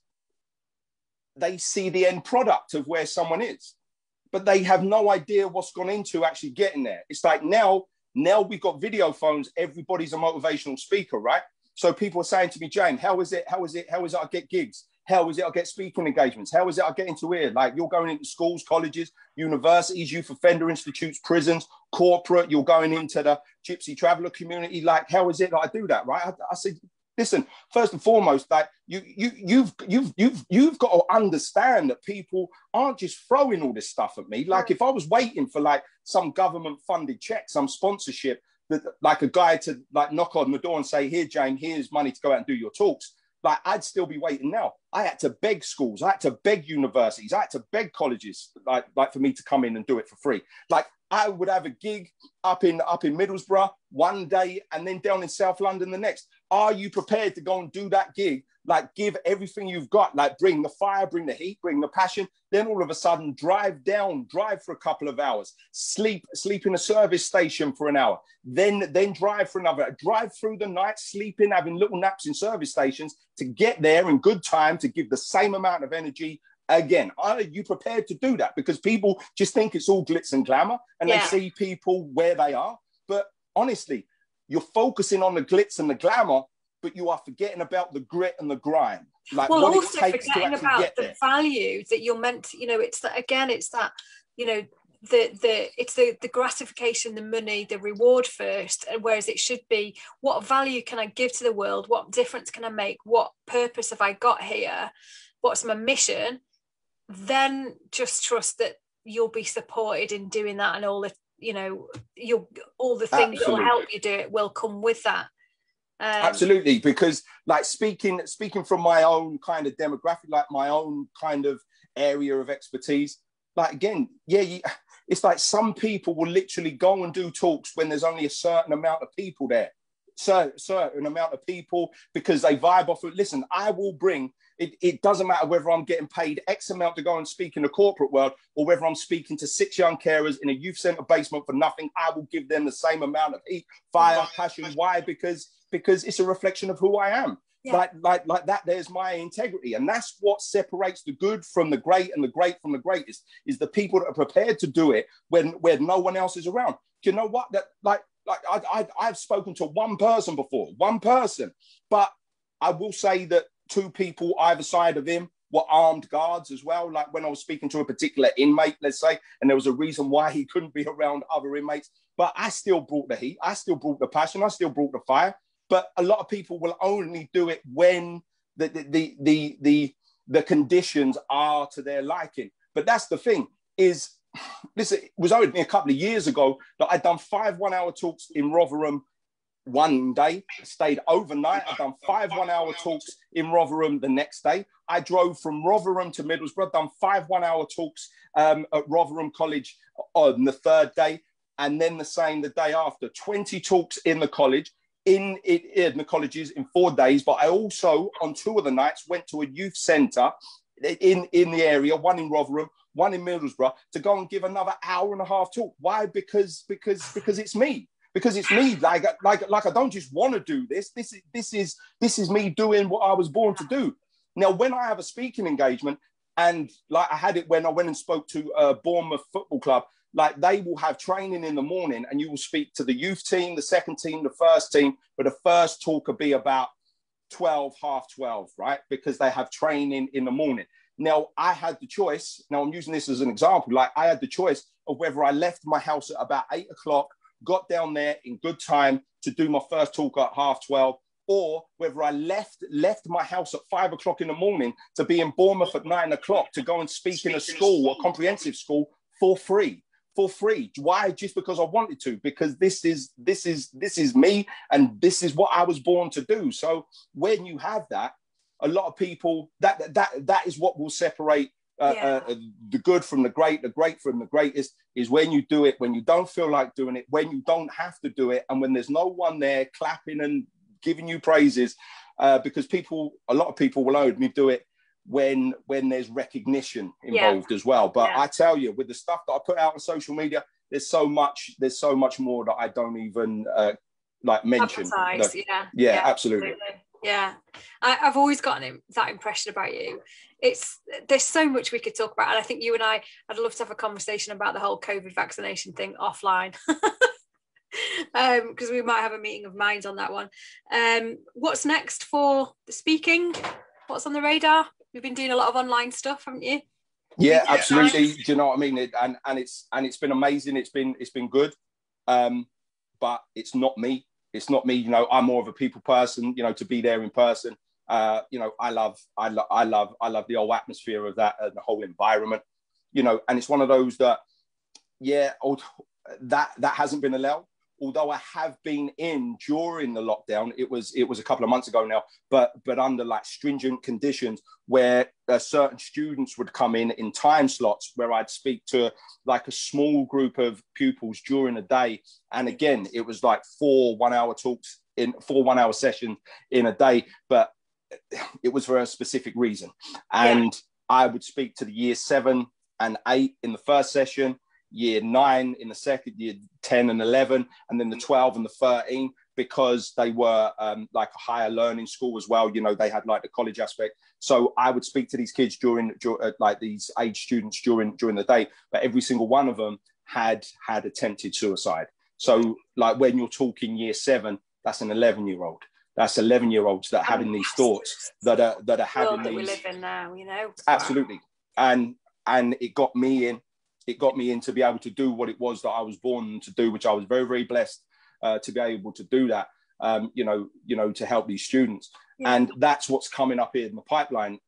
they see the end product of where someone is, but they have no idea what's gone into actually getting there. It's like now we've got video phones. Everybody's a motivational speaker, right? So people are saying to me, Jane, how is it I get gigs? How is it I get speaking engagements? How is it I get into here? Like, you're going into schools, colleges, universities, youth offender institutes, prisons, corporate. You're going into the gypsy traveler community. Like, how is it that I do that, right? I said, listen, first and foremost, like you've got to understand that people aren't just throwing all this stuff at me. Like, if I was waiting for like some government funded check, some sponsorship, that like a guy to like knock on the door and say, here, Jane, here's money to go out and do your talks, like, I'd still be waiting now. I had to beg schools, I had to beg universities, I had to beg colleges, like for me to come in and do it for free. Like, I would have a gig up in Middlesbrough one day and then down in South London the next. Are you prepared to go and do that gig? Like, give everything you've got, like bring the fire, bring the heat, bring the passion. Then all of a sudden drive for a couple of hours, sleep in a service station for an hour, then drive for another, drive through the night, sleeping, having little naps in service stations to get there in good time to give the same amount of energy again. Are you prepared to do that? Because people just think it's all glitz and glamour, and they see people where they are. But honestly, you're focusing on the glitz and the glamour, but you are forgetting about the grit and the grind. Like, well, what also it takes forgetting to about get the there. value that you're meant to, you know, it's that, again, it's that, you know, it's the gratification, the money, the reward first, whereas it should be, what value can I give to the world? What difference can I make? What purpose have I got here? What's my mission? Then just trust that you'll be supported in doing that, and all the, you know, all the things that will help you do it will come with that. Absolutely, because like speaking from my own kind of demographic, like my own kind of area of expertise, like again, it's like some people will literally go and do talks when there's only a certain amount of people there, certain amount of people, because they vibe off it. Listen, I will bring it. It doesn't matter whether I'm getting paid X amount to go and speak in the corporate world or whether I'm speaking to 6 young carers in a youth centre basement for nothing. I will give them the same amount of heat, fire, passion. Why? Because it's a reflection of who I am. Yeah. Like that, there's my integrity. And that's what separates the good from the great and the great from the greatest, is the people that are prepared to do it when no one else is around. Do you know what? That I've spoken to one person before, but I will say that 2 people either side of him were armed guards as well. Like when I was speaking to a particular inmate, let's say, and there was a reason why he couldn't be around other inmates, but I still brought the heat. I still brought the passion. I still brought the fire. But a lot of people will only do it when the conditions are to their liking. But that's the thing, is listen, it was only a couple of years ago that I'd done 5 one-hour talks in Rotherham one day, stayed overnight. I've done 5 one-hour talks in Rotherham the next day. I drove from Rotherham to Middlesbrough, done 5 one-hour talks at Rotherham College on the 3rd day, and then the same the day after. 20 talks in the college, in the colleges in 4 days. But I also, on 2 of the nights, went to a youth centre in the area, one in Rotherham, one in Middlesbrough, to go and give another hour and a half talk. Why? Because it's me. Because it's me. Like I don't just want to do this. This is me doing what I was born to do. Now, when I have a speaking engagement, and like I had it when I went and spoke to Bournemouth Football Club, like they will have training in the morning, and you will speak to the youth team, the second team, the first team, but the first talk will be about 12, half 12, right? Because they have training in the morning. Now, I had the choice. Now, I'm using this as an example. Like I had the choice of whether I left my house at about 8 o'clock, got down there in good time to do my first talk at half 12, or whether I left my house at 5 o'clock in the morning to be in Bournemouth at 9 o'clock to go and speak in a school, a comprehensive school, for free. Why? Just because I wanted to, because this is me, and this is what I was born to do. So when you have that, a lot of people, that is what will separate the good from the great from the greatest, is when you do it, when you don't feel like doing it, when you don't have to do it, and when there's no one there clapping and giving you praises, because a lot of people will only do it when there's recognition involved as well. But I tell you, with the stuff that I put out on social media, there's so much more that I don't even mention. Yeah, absolutely. Yeah, I've always gotten that impression about you. There's so much we could talk about, and I think you and I'd love to have a conversation about the whole COVID vaccination thing offline, because we might have a meeting of minds on that one. What's next for the speaking? What's on the radar? We've been doing a lot of online stuff, haven't you? Yeah, absolutely. Do you know what I mean? It's been amazing. It's been good, but it's not me. It's not me. You know, I'm more of a people person. You know, to be there in person. You know, I love the whole atmosphere of that, the whole environment. You know, and it's one of those that, that hasn't been allowed. Although I have been in during the lockdown, it was a couple of months ago now, but under like stringent conditions where certain students would come in time slots where I'd speak to like a small group of pupils during the day. And again, it was like 4 1-hour talks in 4 1-hour sessions in a day, but it was for a specific reason. And I would speak to the year 7 and 8 in the first session, year 9 in the second, year 10 and 11, and then the 12 and the 13, because they were like a higher learning school as well. You know, they had like the college aspect. So I would speak to these kids during like these age students during the day, but every single one of them had attempted suicide. So like when you're talking year 7, that's an 11-year-old. That's 11-year-olds that are having these thoughts that are having these. We live in now, you know. Absolutely, and it got me in. It got me in to be able to do what it was that I was born to do, which I was very, very blessed to be able to do that. You know, to help these students, and that's what's coming up here in the pipeline.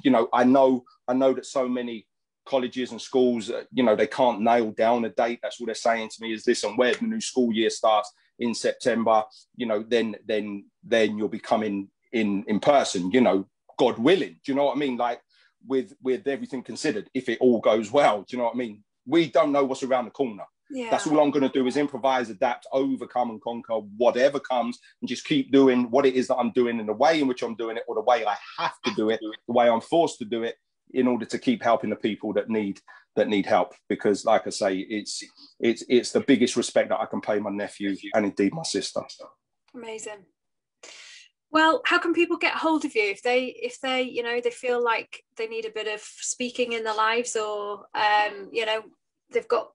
You know, I know that so many colleges and schools, you know, they can't nail down a date. That's what they're saying to me is this, and where the new school year starts. in September, you know, then you'll be coming in person, you know, God willing. Do you know what I mean? Like with everything considered, if it all goes well, do you know what I mean? We don't know what's around the corner. Yeah. That's all I'm going to do is improvise, adapt, overcome and conquer whatever comes, and just keep doing what it is that I'm doing in the way in which I'm doing it, or the way I have to do it, the way I'm forced to do it, in order to keep helping the people that need help. Because like I say, it's the biggest respect that I can pay my nephew and indeed my sister. Amazing. Well, how can people get hold of you if they you know, they feel like they need a bit of speaking in their lives, or you know, they've got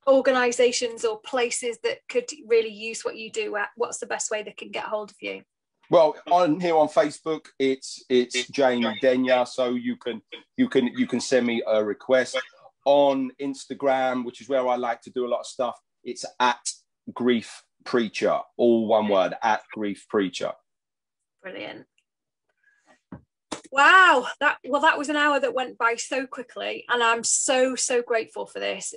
organizations or places that could really use what you do? What's the best way they can get hold of you? Well, on here on Facebook, it's Jane Denya, so you can send me a request. On Instagram, which is where I like to do a lot of stuff, it's at Grief Preacher, all one word, at Grief Preacher. Brilliant. Wow, that was an hour that went by so quickly, and I'm so grateful for this.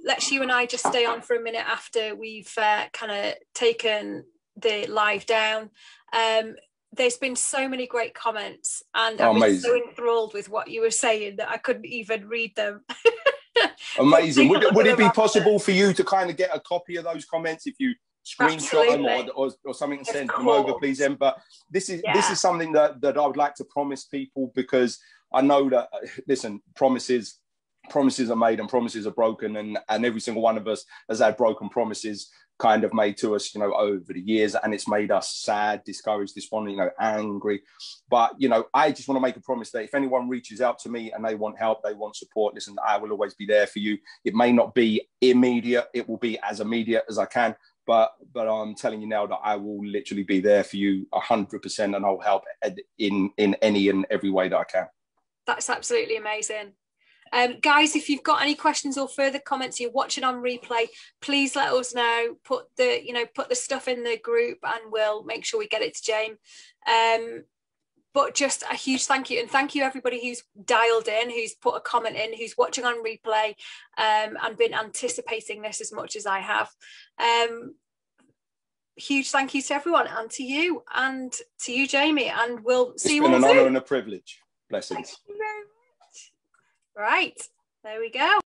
Let's you and I just stay on for a minute after we've kind of taken the live down. There's been so many great comments, and I was so enthralled with what you were saying that I couldn't even read them. Amazing. Would it be possible for you to kind of get a copy of those comments if you screenshot them or something and send them over, please, Em? But this is something that I would like to promise people, because I know that, listen, promises are made and promises are broken, and every single one of us has had broken promises kind of made to us, you know, over the years, and it's made us sad, discouraged, despondent, you know, angry. But, you know, I just want to make a promise that if anyone reaches out to me and they want help, they want support, listen, I will always be there for you. It may not be immediate, it will be as immediate as I can, but I'm telling you now that I will literally be there for you 100%, and I'll help in any and every way that I can. That's absolutely amazing. Guys, if you've got any questions or further comments, you're watching on replay, please let us know. Put the stuff in the group, and we'll make sure we get it to Jane. But just a huge thank you, and thank you everybody who's dialed in, who's put a comment in, who's watching on replay, and been anticipating this as much as I have. Huge thank you to everyone, and to you, Jamie, and we'll see you all soon. It's been an honour and a privilege. Blessings. Thank you very much. Right, there we go.